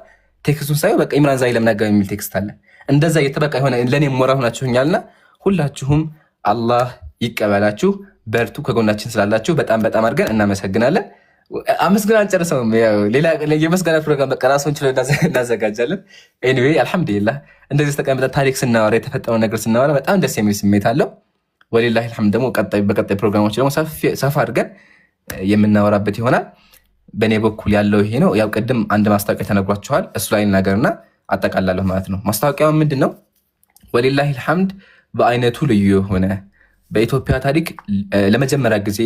ቴክስቱን ሳይው በቃ ኢምራን ዛይ ለምናገር የሚል ቴክስት አለ። እንደዛ የተበቃ የሆነ ለኔ ሞራል ሆናችሁኛልና ሁላችሁም አላህ ይቀበላችሁ። በርቱ። ከጎናችን ስላላችሁ በጣም አድርገን እናመሰግናለን። አመስግና አንጨርሰውም። ሌላ የመስጋና ፕሮግራም በቃ ራሱን ችሎ እናዘጋጃለን። ኤኒዌይ አልሐምዱሊላህ እንደዚህ ተቀምጠን ታሪክ ስናወራ የተፈጠረው ነገር ስናወራ በጣም ደስ የሚል ስሜት አለው። ወሊላሂ አልሐምድ። ደግሞ በቀጣይ ፕሮግራሞች ደግሞ ሰፋ አድርገን የምናወራበት ይሆናል። በእኔ በኩል ያለው ይሄ ነው። ያው ቅድም አንድ ማስታወቂያ ተነግሯችኋል። እሱ ላይ ነገርና አጠቃላለሁ ማለት ነው። ማስታወቂያው ምንድን ነው? ወሊላሂ አልሐምድ በአይነቱ ልዩ የሆነ በኢትዮጵያ ታሪክ ለመጀመሪያ ጊዜ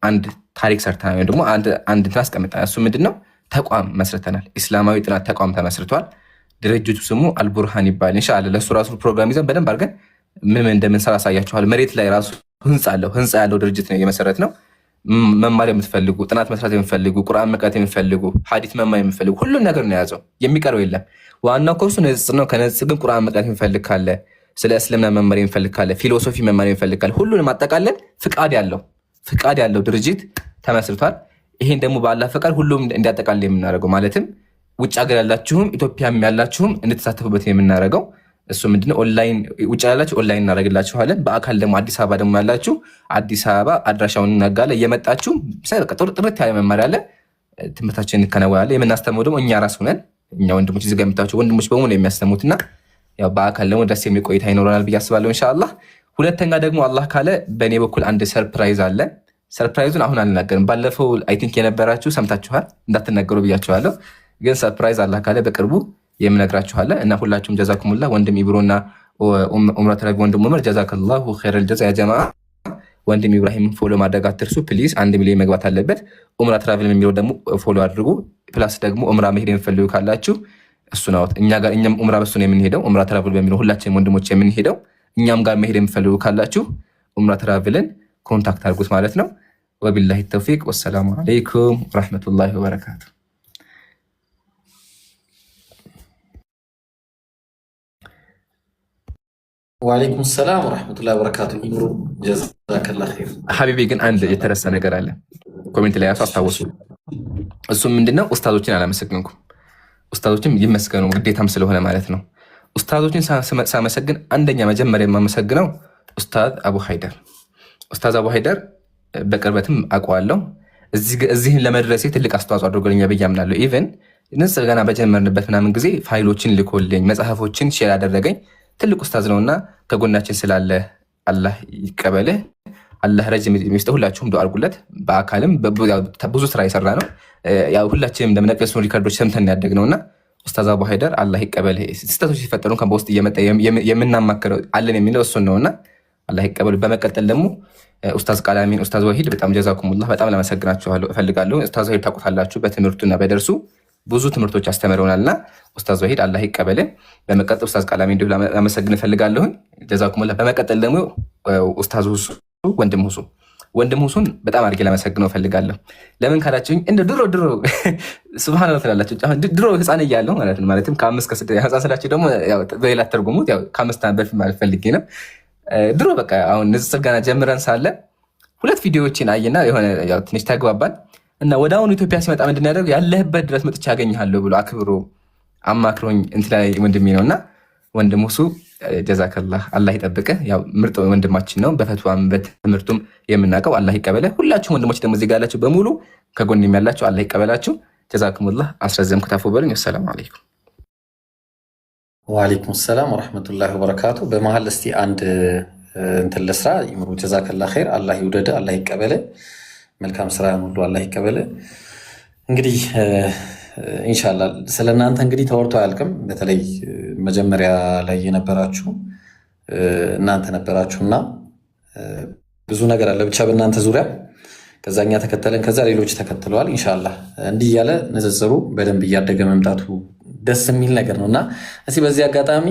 አንድ ታሪክ ሰርተናል፣ ወይም ደግሞ አንድ እንትን አስቀምጠናል። እሱ ምንድን ነው? ተቋም መስርተናል። ኢስላማዊ ጥናት ተቋም ተመስርቷል። ድርጅቱ ስሙ አልቡርሃን ይባል። ኢንሻአላህ ለእሱ ራሱ ፕሮግራም ይዘን በደንብ አድርገን ምን እንደምንሰራ አሳያችኋል። መሬት ላይ ራሱ ህንፃ ያለው ድርጅት ነው የመሰረት ነው። መማር የምትፈልጉ ጥናት መስራት የምትፈልጉ ቁርአን መቅራት የምትፈልጉ ሐዲስ መማር የምትፈልጉ ሁሉን ነገር ነው የያዘው። የሚቀረው የለም። ዋናው ኮርሱ ንጽጽር ነው። ከንጽጽር ግን ቁርአን መቅራት የሚፈልግ ካለ፣ ስለ እስልምና መማር የሚፈልግ ካለ፣ ፊሎሶፊ መማር የሚፈልግ ካለ ሁሉንም አጠቃለን ፍቃድ ያለው ድርጅት ተመስርቷል። ይሄን ደግሞ በአላህ ፈቃድ ሁሉም እንዲያጠቃልል የምናደርገው ማለትም ውጭ ሀገር ያላችሁም ኢትዮጵያም ያላችሁም እንድትሳተፉበት የምናደርገው እሱ ምንድነው? ኦንላይን ውጭ ያላችሁ ኦንላይን እናደርግላችኋለን። በአካል ደግሞ አዲስ አበባ ደግሞ ያላችሁ አዲስ አበባ አድራሻውን እናጋለ እየመጣችሁ ጥርት ያለ መማሪያ አለ። ትምህርታችን እንከናወናለን። የምናስተምረው ደግሞ እኛ ራስ ሆነን እኛ ወንድሞች እዚህ ጋር የምታዩቸው ወንድሞች በሙሉ የሚያስተምሩትና ያው በአካል ደግሞ ደስ የሚል ቆይታ ይኖረናል ብዬ አስባለሁ ኢንሻአላህ። ሁለተኛ ደግሞ አላህ ካለ በእኔ በኩል አንድ ሰርፕራይዝ አለ። ሰርፕራይዙን አሁን አልናገርም። ባለፈው አይ ቲንክ የነበራችሁ ሰምታችኋል፣ እንዳትናገሩ ብያችኋለሁ። ግን ሰርፕራይዝ አላህ ካለ በቅርቡ የምነግራችኋለን እና ሁላችሁም ጀዛኩሙላ። ወንድም ኢብሮና ኡምራ ተራቢ ወንድም ኡመር ጀዛከላሁ ኸይረል ጀዛ። ያ ጀማዓ ወንድም ኢብራሂም ፎሎ ማድረግ አትርሱ ፕሊዝ። 1 ሚሊዮን መግባት አለበት። ኡምራ ትራቭል የሚለው ደግሞ ፎሎ አድርጉ። ፕላስ ደግሞ ኡምራ መሄድ የምትፈልጉ ካላችሁ እሱ ነው እኛም ኡምራ በሱ ነው የምንሄደው። ኡምራ ትራቭል በሚለው ሁላችንም ወንድሞች የምንሄደው። እኛም ጋር መሄድ የምትፈልጉ ካላችሁ ኡምራ ትራቭልን ኮንታክት አድርጉት ማለት ነው። ወቢላሂ ተውፊቅ ወሰላሙ አለይኩም ወራህመቱላሂ ወበረካቱ። ወአለይኩም ሰላም ወራህመቱላሂ ወበረካቱ። ኢምሩ ጀዛከላህ ኸይር። ሐቢቢ ግን አንድ የተረሳ ነገር አለ። ኮሜንት ላይ አስታውሱ። እሱም ምንድነው? ኡስታዞችን አላመሰግንኩም። ኡስታዞችም ይመስገኑ ግዴታም ስለሆነ ማለት ነው። ኡስታዞችን ሳመሰግን አንደኛ መጀመሪያ የማመሰግነው ኡስታዝ አቡ ሀይደር። ኡስታዝ አቡ ሀይደር በቅርበትም አውቀዋለሁ። እዚህን ለመድረሴ ትልቅ አስተዋጽኦ አድርጎልኛል ብዬ አምናለሁ። ኢቨን ንጽር ገና በጀመርንበት ምናምን ጊዜ ፋይሎችን ልኮልኝ መጽሐፎችን ሼር ያደረገኝ ትልቅ ኡስታዝ ነውና ከጎናችን ስላለ አላህ ይቀበልህ። አላህ ረጅም የሚስጠው። ሁላችሁም ዱዓ አድርጉለት። በአካልም ብዙ ስራ የሰራ ነው። ያው ሁላችንም እንደምነቀሱን ሪካርዶች ሰምተን ያደግነውና ኡስታዝ አቡ ሀይደር አላህ ይቀበልህ። ስህተቶች ሲፈጠሩ እንኳን በውስጥ እየመጣ የምናማክረው አለን የሚለው እሱን ነውና አላህ ይቀበል። በመቀጠል ደግሞ ኡስታዝ ቃላሚን፣ ኡስታዝ ወሂድ በጣም ጀዛኩሙላህ በጣም ለመሰግናችሁ እፈልጋለሁ። ኡስታዝ ወሂድ ታውቁታላችሁ። በትምህርቱና በደርሱ ብዙ ትምህርቶች አስተምረውናልና ኡስታዝ ወሂድ አላህ ይቀበል። በመቀጠል ኡስታዝ ቃላሚን እንዲሁ ለመሰግን እፈልጋለሁ። ጀዛኩሙላህ። በመቀጠል ደግሞ ኡስታዝ ሁሱ ወንድም ሁሱን በጣም አድርጌ ላመሰግነው ፈልጋለሁ። ለምን ካላችሁኝ እንደ ድሮ ሱብሃንአላህ ትላላችሁ። ድሮ ህፃን እያለሁ ማለትም ከ5 ከ6 ህፃን ስላችሁ ደግሞ በሌላ ተርጉሙት፣ ከ5 ዓመት በፊት ማለት ፈልጌ ነው። ድሮ በቃ አሁን ንጽጽር ገና ጀምረን ሳለ 2 ቪዲዮዎችን አየና የሆነ ትንሽ ተግባባን እና ወደ አሁኑ ኢትዮጵያ ሲመጣ ምንድን ያደርገው ያለህበት ድረስ መጥቼ ያገኘሃለሁ ብሎ አክብሮ አማክሮኝ እንትን ላይ ወንድሜ ነውና ወንድም ሁሱ ጀዛከላህ አላህ ይጠብቅህ። ምርጥ ወንድማችን ነው፣ በፈትዋም በትምህርቱም የምናውቀው። አላህ ይቀበለ። ሁላችሁም ወንድሞች ደግሞ እዚህ ጋር ያላችሁ በሙሉ ከጎንም ያላችሁ አላህ ይቀበላችሁ። ጀዛኩሙላህ። አስረዘምኩት፣ አፉ በሉኝ። አሰላሙ አለይኩም። ወአለይኩም ሰላም ወረሕመቱላሂ ወበረካቱ። በመሀል እስቲ አንድ እንትን ልስራ። ይምሩ ጀዛከላህ ኸይር። አላህ ይውደደ፣ አላህ ይቀበለ። መልካም ስራ ሁሉ አላህ ይቀበለ። እንግዲህ ኢንሻአላህ ስለ እናንተ እንግዲህ ተወርቶ አያልቅም። በተለይ መጀመሪያ ላይ የነበራችሁ እናንተ ነበራችሁና ብዙ ነገር አለ ብቻ በእናንተ ዙሪያ። ከዛኛ ተከተለን፣ ከዛ ሌሎች ተከትለዋል። ኢንሻአላህ እንዲህ እያለ ንጽጽሩ በደንብ እያደገ መምጣቱ ደስ የሚል ነገር ነውና እስቲ በዚህ አጋጣሚ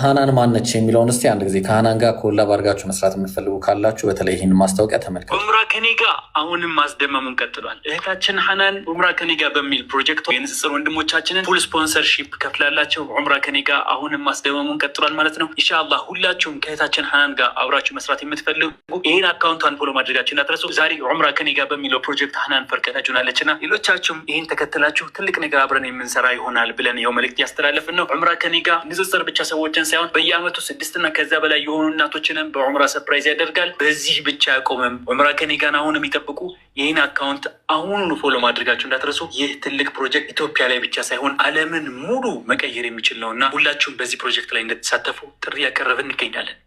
ሃናን ማነች የሚለውን እስቲ አንድ ጊዜ ከሃናን ጋር ኮላብ አድርጋችሁ መስራት የምትፈልጉ ካላችሁ በተለይ ይህን ማስታወቂያ ተመልከቱ። ዑምራ ከኔ ጋር አሁንም ማስደመሙን ቀጥሏል። እህታችን ሃናን ዑምራ ከኔ ጋር በሚል ፕሮጀክቱ የንጽጽር ወንድሞቻችንን ፉል ስፖንሰርሺፕ ከፍላላቸው ዑምራ ከኔ ጋር አሁንም ማስደመሙን ቀጥሏል ማለት ነው። ኢንሻአላህ ሁላችሁም ከእህታችን ሃናን ጋር አብራችሁ መስራት የምትፈልጉ ይህን አካውንቷን ፎሎ ማድረጋችሁ እንዳትረሱ። ዛሬ ዑምራ ከኔ ጋር በሚለው ፕሮጀክት ሃናን ፈርቀታችሁናለችና ሌሎቻችሁም ይህን ተከትላችሁ ትልቅ ነገር አብረን የምንሰራ ይሆናል ብለን ይኸው መልእክት ያስተላለፍን ነው። ዑምራ ከኔ ጋር ንጽጽር ብቻ ሰዎችን ሳይሆን በየአመቱ 6 እና ከዛ በላይ የሆኑ እናቶችንም በዑምራ ሰርፕራይዝ ያደርጋል። በዚህ ብቻ ያቆመም። ዑምራ ከኔ ጋር አሁን የሚጠብቁ ይህን አካውንት አሁኑኑ ፎሎ ማድረጋችሁ እንዳትረሱ። ይህ ትልቅ ፕሮጀክት ኢትዮጵያ ላይ ብቻ ሳይሆን ዓለምን ሙሉ መቀየር የሚችል ነው እና ሁላችሁም በዚህ ፕሮጀክት ላይ እንድትሳተፉ ጥሪ ያቀረብን እንገኛለን።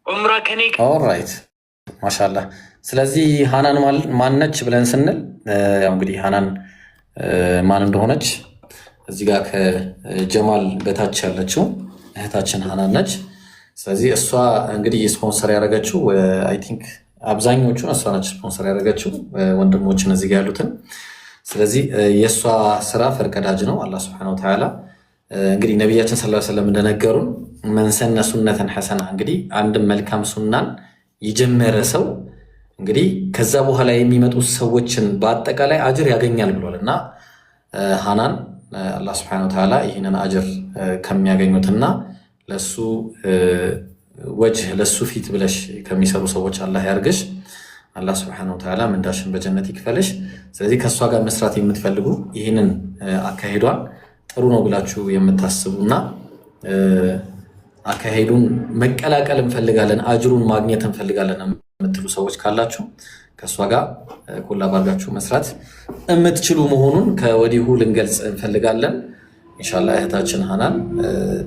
ዑምራ ከኔ ጋር ኦልራይት ማሻአላህ። ስለዚህ ሃናን ማነች ብለን ስንል ያው እንግዲህ ሃናን ማን እንደሆነች እዚህ ጋር ከጀማል በታች ያለችው እህታችን ሃናን ነች። ስለዚህ እሷ እንግዲህ ስፖንሰር ያደረገችው አይ ቲንክ አብዛኞቹን እሷ ነች ስፖንሰር ያደረገችው ወንድሞችን እዚህ ጋር ያሉትን። ስለዚህ የእሷ ስራ ፈርቀዳጅ ነው። አላህ ሱብሓነሁ ወተዓላ እንግዲህ ነቢያችን ሰለላሁ ዐለይሂ ወሰለም እንደነገሩን መንሰነ ሱነተን ሐሰና፣ እንግዲህ አንድም መልካም ሱናን የጀመረ ሰው እንግዲህ ከዛ በኋላ የሚመጡ ሰዎችን በአጠቃላይ አጅር ያገኛል ብሏል እና ሃናን አላህ ሱብሓነሁ ወተዓላ ይህንን አጅር ከሚያገኙትና ለሱ ወጅህ ለሱ ፊት ብለሽ ከሚሰሩ ሰዎች አላህ ያርግሽ። አላህ ሱብሓነሁ ወተዓላ ምንዳሽን በጀነት ይክፈልሽ። ስለዚህ ከእሷ ጋር መስራት የምትፈልጉ ይህንን አካሄዷን ጥሩ ነው ብላችሁ የምታስቡና አካሄዱን መቀላቀል እንፈልጋለን፣ አጅሩን ማግኘት እንፈልጋለን የምትሉ ሰዎች ካላችሁ ከእሷ ጋር ኮላብ አድርጋችሁ መስራት የምትችሉ መሆኑን ከወዲሁ ልንገልጽ እንፈልጋለን። ኢንሻአላህ እህታችን ሃናን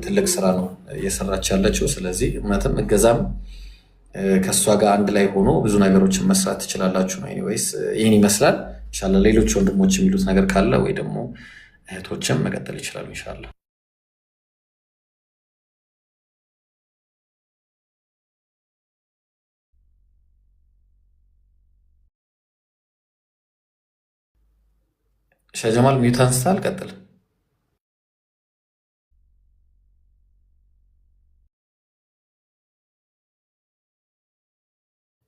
ትልቅ ስራ ነው እየሰራች ያለችው። ስለዚህ እውነትም እገዛም ከእሷ ጋር አንድ ላይ ሆኖ ብዙ ነገሮችን መስራት ትችላላችሁ ነው። ኤኒዌይስ ይህን ይመስላል። ኢንሻአላህ ሌሎች ወንድሞች የሚሉት ነገር ካለ ወይ ደግሞ እህቶችም መቀጠል ይችላሉ ኢንሻአላህ። ሸጀማል ሚዩት አንስታል። ቀጥል።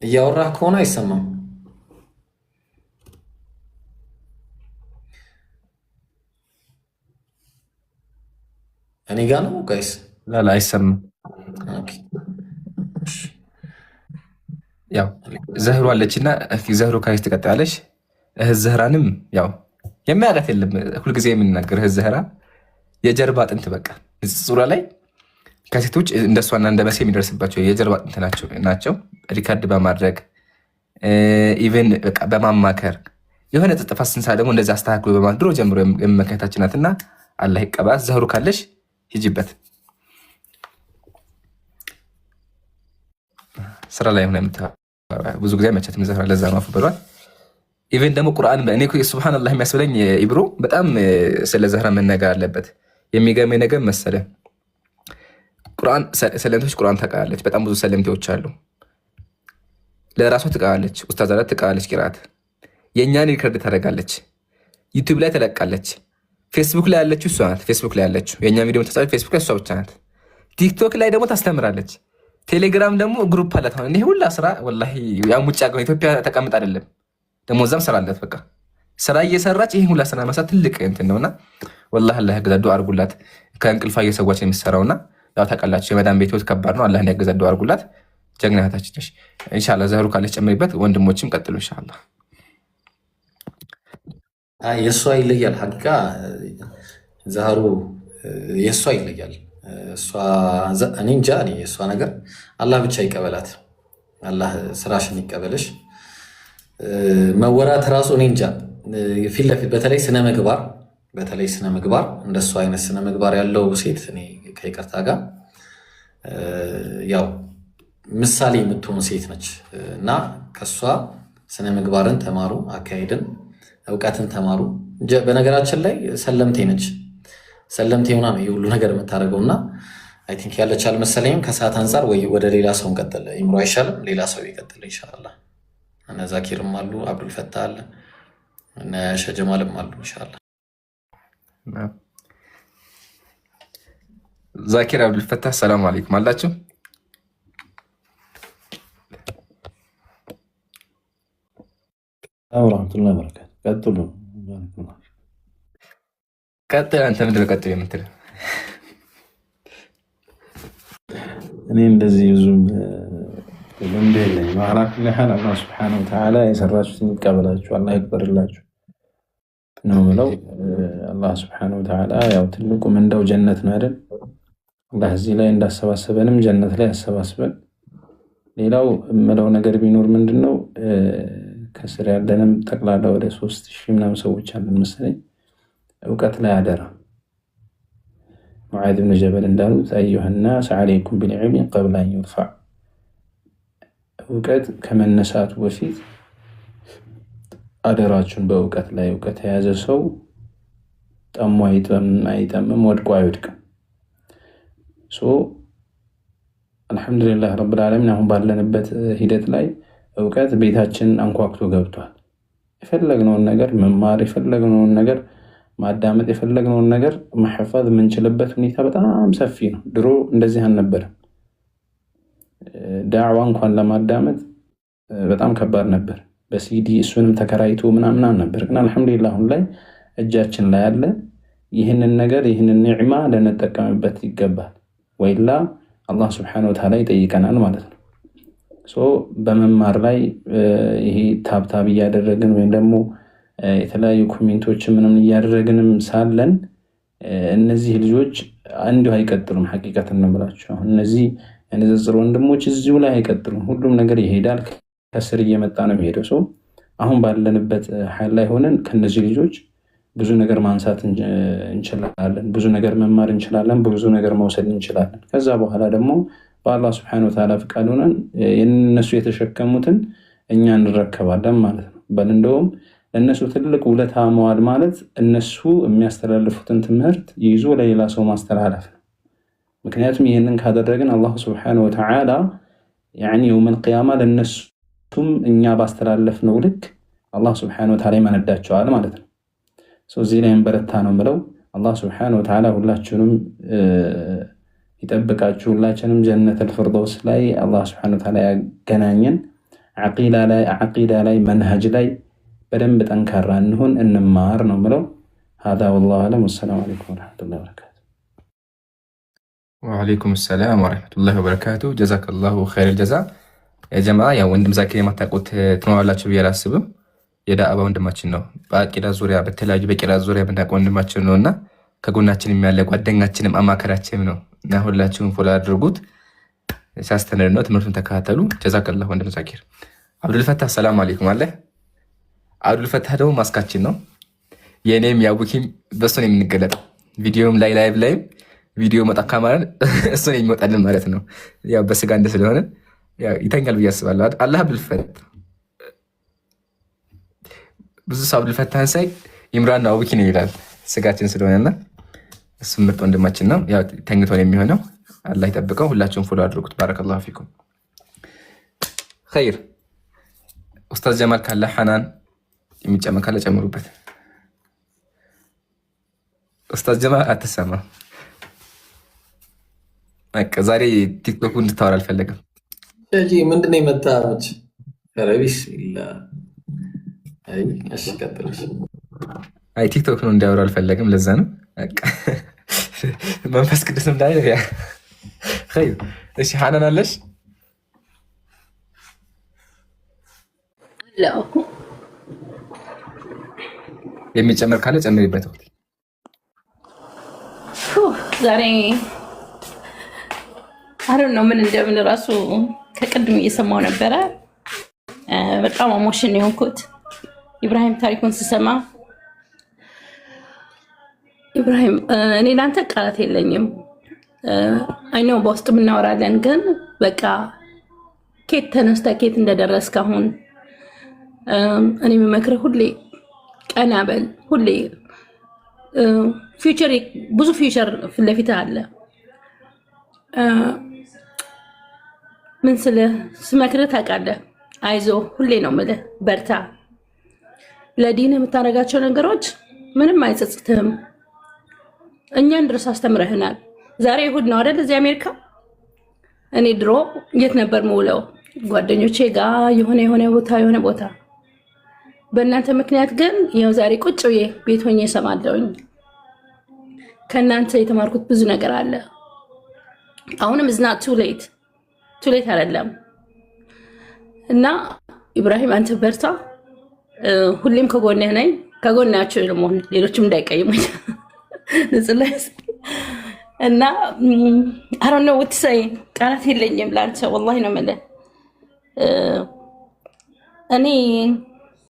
እያወራህ ከሆነ አይሰማም። እኔ ጋ ነው ጋይስ? ላላ አይሰማም። ያው ዘህሩ አለችና ዘህሩ ካይስ ትቀጥላለች። እህ ዘህራንም ያው የሚያውቃት የለም። ሁልጊዜ የምንናገር እህ ዘህራ የጀርባ አጥንት በቃ ንጽጽሯ ላይ ከሴቶች እንደሷና እንደ መሲ የሚደርስባቸው የጀርባ አጥንት ናቸው። ሪካርድ በማድረግ ኢቨን በማማከር የሆነ ጥፋት ስንሳ ደግሞ እንደዚህ አስተካክሎ በማድሮ ጀምሮ የመመከታችን ናትና አላህ ይቀባት። ዘህሩ ካለሽ ሂጂበት። ስራ ላይ ሆነ ብዙ ጊዜ መቸትም ዘህራ ለዛ ማፉ ብሏል። ኢቨን ደግሞ ቁርአን እኔ ሱብሃንአላህ የሚያስብለኝ ኢብሮ በጣም ስለ ዘህራ መነገር አለበት። የሚገርመኝ ነገር መሰለ ቁርአን ሰለምቶች ቁርአን ታውቃለች። በጣም ብዙ ሰለምቴዎች አሉ። ለራሷ ትቃለች፣ ኡስታዛላት ትቃለች፣ ቂራት የእኛን ሪከርድ ታደርጋለች፣ ዩቲዩብ ላይ ትለቃለች። ፌስቡክ ላይ ያለችው እሷ ናት። ፌስቡክ ላይ ያለችው የእኛ ቪዲዮ ተጻፈ ፌስቡክ ላይ እሷ ብቻ ናት። ቲክቶክ ላይ ደግሞ ታስተምራለች። ቴሌግራም ደግሞ ግሩፕ አላት። አሁን ይሄ ሁላ ስራ ወላሂ ያው ውጭ ሀገር ኢትዮጵያ ተቀምጥ አይደለም ደግሞ እዛም ስራ አላት። በቃ ስራ እየሰራች ይሄን ሁላ ስራ መስራት ትልቅ እንትን ነውና ወላሂ አላህ ያግዛት። ዱአ አድርጉላት። ከእንቅልፏ እየሰዋች ነው የምትሰራውና ያው ታውቃላችሁ የመዳን ቤት ህይወት ከባድ ነው። አላህ ያግዛት። ዱአ አድርጉላት። ጀግና እህታችን ነሽ። ኢንሻአላህ ዘህሩ ካለች ጨምሪበት። ወንድሞችም ቀጥሉ ኢንሻአላህ። የእሷ ይለያል። ሐቂቃ ዘህሩ የእሷ ይለያል። እኔ እንጃ የእሷ ነገር አላህ ብቻ ይቀበላት። አላህ ስራሽን ይቀበልሽ። መወራት ራሱ እኔ እንጃ ፊት ለፊት በተለይ ስነ ምግባር እንደሱ አይነት ስነ ምግባር ያለው ሴት እኔ ከይቅርታ ጋር ያው ምሳሌ የምትሆን ሴት ነች እና ከሷ ስነ ምግባርን ተማሩ፣ አካሄድን እውቀትን ተማሩ። በነገራችን ላይ ሰለምቴ ነች። ሰለምቴ ሆና ነው የሁሉ ነገር የምታደርገውና አይ ቲንክ ያለች አልመሰለኝም። ከሰዓት አንጻር ወይ ወደ ሌላ ሰው እንቀጥል። ኢምሮ አይሻልም? ሌላ ሰው ይቀጥል ኢንሻአላህ። እነ ዛኪርም አሉ፣ አብዱል ፈታህ አለ፣ እነ ሸጀማልም አሉ ኢንሻአላህ። ዛኪር አብዱል ፈታህ ሰላም አለይኩም አላችሁ። ወራህመቱላሂ ወበረካቱ። ቀጥሉ። ቀጥል። አንተ ምንድን ነው ቀጥል የምትለው? እኔ እንደዚህ ብዙም ልምድ የለኝም። አላኩል ሐል አላህ ሱብሓነሁ ወተዓላ የሰራችሁትን ይቀበላችሁ፣ አላህ ይቅበርላችሁ ነው የምለው። አላህ ሱብሓነሁ ወተዓላ ያው ትልቁ ምንዳው ጀነት ነው አይደል? አላህ እዚህ ላይ እንዳሰባሰበንም ጀነት ላይ ያሰባስበን። ሌላው የምለው ነገር ቢኖር ምንድነው ከስር ያለንም ጠቅላላ ወደ 3000 ምናምን ሰዎች አለን መሰለኝ። እውቀት ላይ አደራ። ሙዓዝ ብን ጀበል እንዳሉት አዩሃ ናስ ዐለይኩም ቢልዕልሚ ቀብለ አን ዩርፈዕ፣ እውቀት ከመነሳቱ በፊት አደራችሁን በእውቀት ላይ። እውቀት የያዘ ሰው ጠሞ አይጠምም፣ ወድቆ አይወድቅም። አልሐምዱሊላህ ረብል ዓለሚን አሁን ባለንበት ሂደት ላይ እውቀት ቤታችንን አንኳኩቶ ገብቷል። የፈለግነውን ነገር መማር፣ የፈለግነውን ነገር ማዳመጥ፣ የፈለግነውን ነገር መሐፈዝ የምንችልበት ሁኔታ በጣም ሰፊ ነው። ድሮ እንደዚህ አልነበረም። ዳዕዋ እንኳን ለማዳመጥ በጣም ከባድ ነበር። በሲዲ እሱንም ተከራይቶ ምናምን ነበር። ግን አልሐምዱሊላህ አሁን ላይ እጃችን ላይ አለ። ይህንን ነገር ይህንን ኒዕማ ልንጠቀምበት ይገባል። ወይላ አላህ ስብሐነሁ ወተዓላ ይጠይቀናል ማለት ነው። በመማር ላይ ይሄ ታብታብ እያደረግን ወይም ደግሞ የተለያዩ ኮሜንቶችን ምንም እያደረግንም ሳለን እነዚህ ልጆች እንዲሁ አይቀጥሉም። ሐቂቀትን ነው የምላቸው። እነዚህ የንጽጽር ወንድሞች እዚሁ ላይ አይቀጥሉም። ሁሉም ነገር ይሄዳል፣ ከስር እየመጣ ነው የሚሄደው። ሰው አሁን ባለንበት ኃይል ላይ ሆነን ከነዚህ ልጆች ብዙ ነገር ማንሳት እንችላለን፣ ብዙ ነገር መማር እንችላለን፣ ብዙ ነገር መውሰድ እንችላለን። ከዛ በኋላ ደግሞ በአላህ ስብሐነሁ ወተዓላ ፍቃድ ሆነን የነሱ የተሸከሙትን እኛ እንረከባለን ማለት ነው። በል እንደውም ለእነሱ ትልቅ ውለታ መዋል ማለት እነሱ የሚያስተላልፉትን ትምህርት ይዞ ለሌላ ሰው ማስተላለፍ ነው። ምክንያቱም ይህንን ካደረግን አላህ ስብሐነሁ ወተዓላ የውመል ቂያማ ለእነሱም እኛ ባስተላለፍነው ልክ አላህ ስብሐነሁ ወተዓላ ይመነዳቸዋል ማለት ነው። እዚህ ላይ በረታ ነው የምለው። አላህ ስብሐነሁ ወተዓላ ሁላችሁንም ይጠብቃችሁ። ሁላችንም ጀነተል ፊርደውስ ላይ አላህ ስብሐነሁ ወተዓላ ያገናኘን። ዓቂዳ ላይ መንሃጅ ላይ በደንብ ጠንካራ እንሆን፣ እንማር ነው የምለው። ሀዛ ወላሁ አዕለም። ወሰላሙ አለይኩም ወረሕመቱላሂ ወበረካቱ። ወዓለይኩም ሰላም ወረሕመቱላሂ ወበረካቱ። ጀዛከላሁ ኸይረል ጀዛ። የጀማ ያው ወንድም ዛኪር የማታውቁት ትኖራላችሁ ብዬ አላስብም። የዳዕዋ ወንድማችን ነው። በአቂዳ ዙሪያ በተለያዩ በቂራት ዙሪያ የምናውቀው ወንድማችን ነው እና ከጎናችንም ያለ ጓደኛችንም አማከራችንም ነው እና ሁላችሁም ፎሎ አድርጉት። ሲያስተምር ነው፣ ትምህርቱን ተከታተሉ። ጀዛከላሁ ወንድም ዛኪር። አብዱልፈታህ ሰላም አለይኩም አለ። አብዱልፈታህ ደግሞ ማስካችን ነው። የእኔም የአቡኪም በእሱ ነው የምንገለጠው። ቪዲዮም ላይ ላይቭ ላይም ቪዲዮ መጣ ካማራን እሱ ነው የሚወጣልን ማለት ነው። ያው በስጋ እንደ ስለሆነ ይተኛል ብዬ አስባለሁ። አላህ አብዱልፈታህ ብዙ ሰው አብዱልፈታህን ሳይ ኢምራን ነው አቡኪ ነው ይላል ስጋችን ስለሆነና እሱ ምርጥ ወንድማችን ነው። ያው ተኝቶ ነው የሚሆነው። አላህ ይጠብቀው። ሁላችሁም ፎሎ አድርጉት። ባረከላሁ ፊኩም። ኸይር ኡስታዝ ጀማል ካለ ሐናን የሚጨመር ካለ ጨምሩበት። ኡስታዝ ጀማል አትሰማ በቃ ዛሬ ቲክቶክ እንድታወራ አልፈለግም። ምንድነው የመጣች ረቢስ ቀጥልሽ። አይ ቲክቶክ ነው እንዲያወራ አልፈለግም። ለዛ ነው መንፈስ ቅዱስ እንዳይ ያ ኸይር። እሺ ሐናን አለሽ? የሚጨመር ካለ ጨምሪበት። ዛሬ አሁን ነው ምን እንደምን ራሱ ከቅድም እየሰማው ነበረ። በጣም አሞሽን የሆንኩት ኢብራሂም ታሪኩን ስሰማ። ኢብራሂም እኔ ላንተ ቃላት የለኝም። አይነው በውስጥ እናወራለን፣ ግን በቃ ኬት ተነስተ ኬት እንደደረስክ አሁን እኔ የምመክርህ ሁሌ ቀና በል። ሁሌ ፊውቸር ብዙ ፊውቸር ፊት ለፊት አለ። ምን ስመክርህ ታውቃለህ? አይዞ ሁሌ ነው የምልህ፣ በርታ። ለዲን የምታደርጋቸው ነገሮች ምንም አይጸጽትህም። እኛን ድረስ አስተምረህናል። ዛሬ እሑድ ነው አይደል? እዚህ አሜሪካ። እኔ ድሮ የት ነበር የምውለው? ጓደኞቼ ጋር የሆነ ቦታ። በእናንተ ምክንያት ግን ይኸው ዛሬ ቁጭ ብዬ ቤት ሆኜ እሰማለሁኝ። ከእናንተ የተማርኩት ብዙ ነገር አለ። አሁንም እዝና ቱሌት አይደለም። እና ኢብራሂም አንተ በርታ፣ ሁሌም ከጎንህ ነኝ። ከጎናቸው ደግሞ ሌሎችም እንዳይቀይሙኝ ንጽላይ እና አሮን ነው ወትሳይ ቃላት የለኝም ላንተ ወላሂ ነው የምልህ። እኔ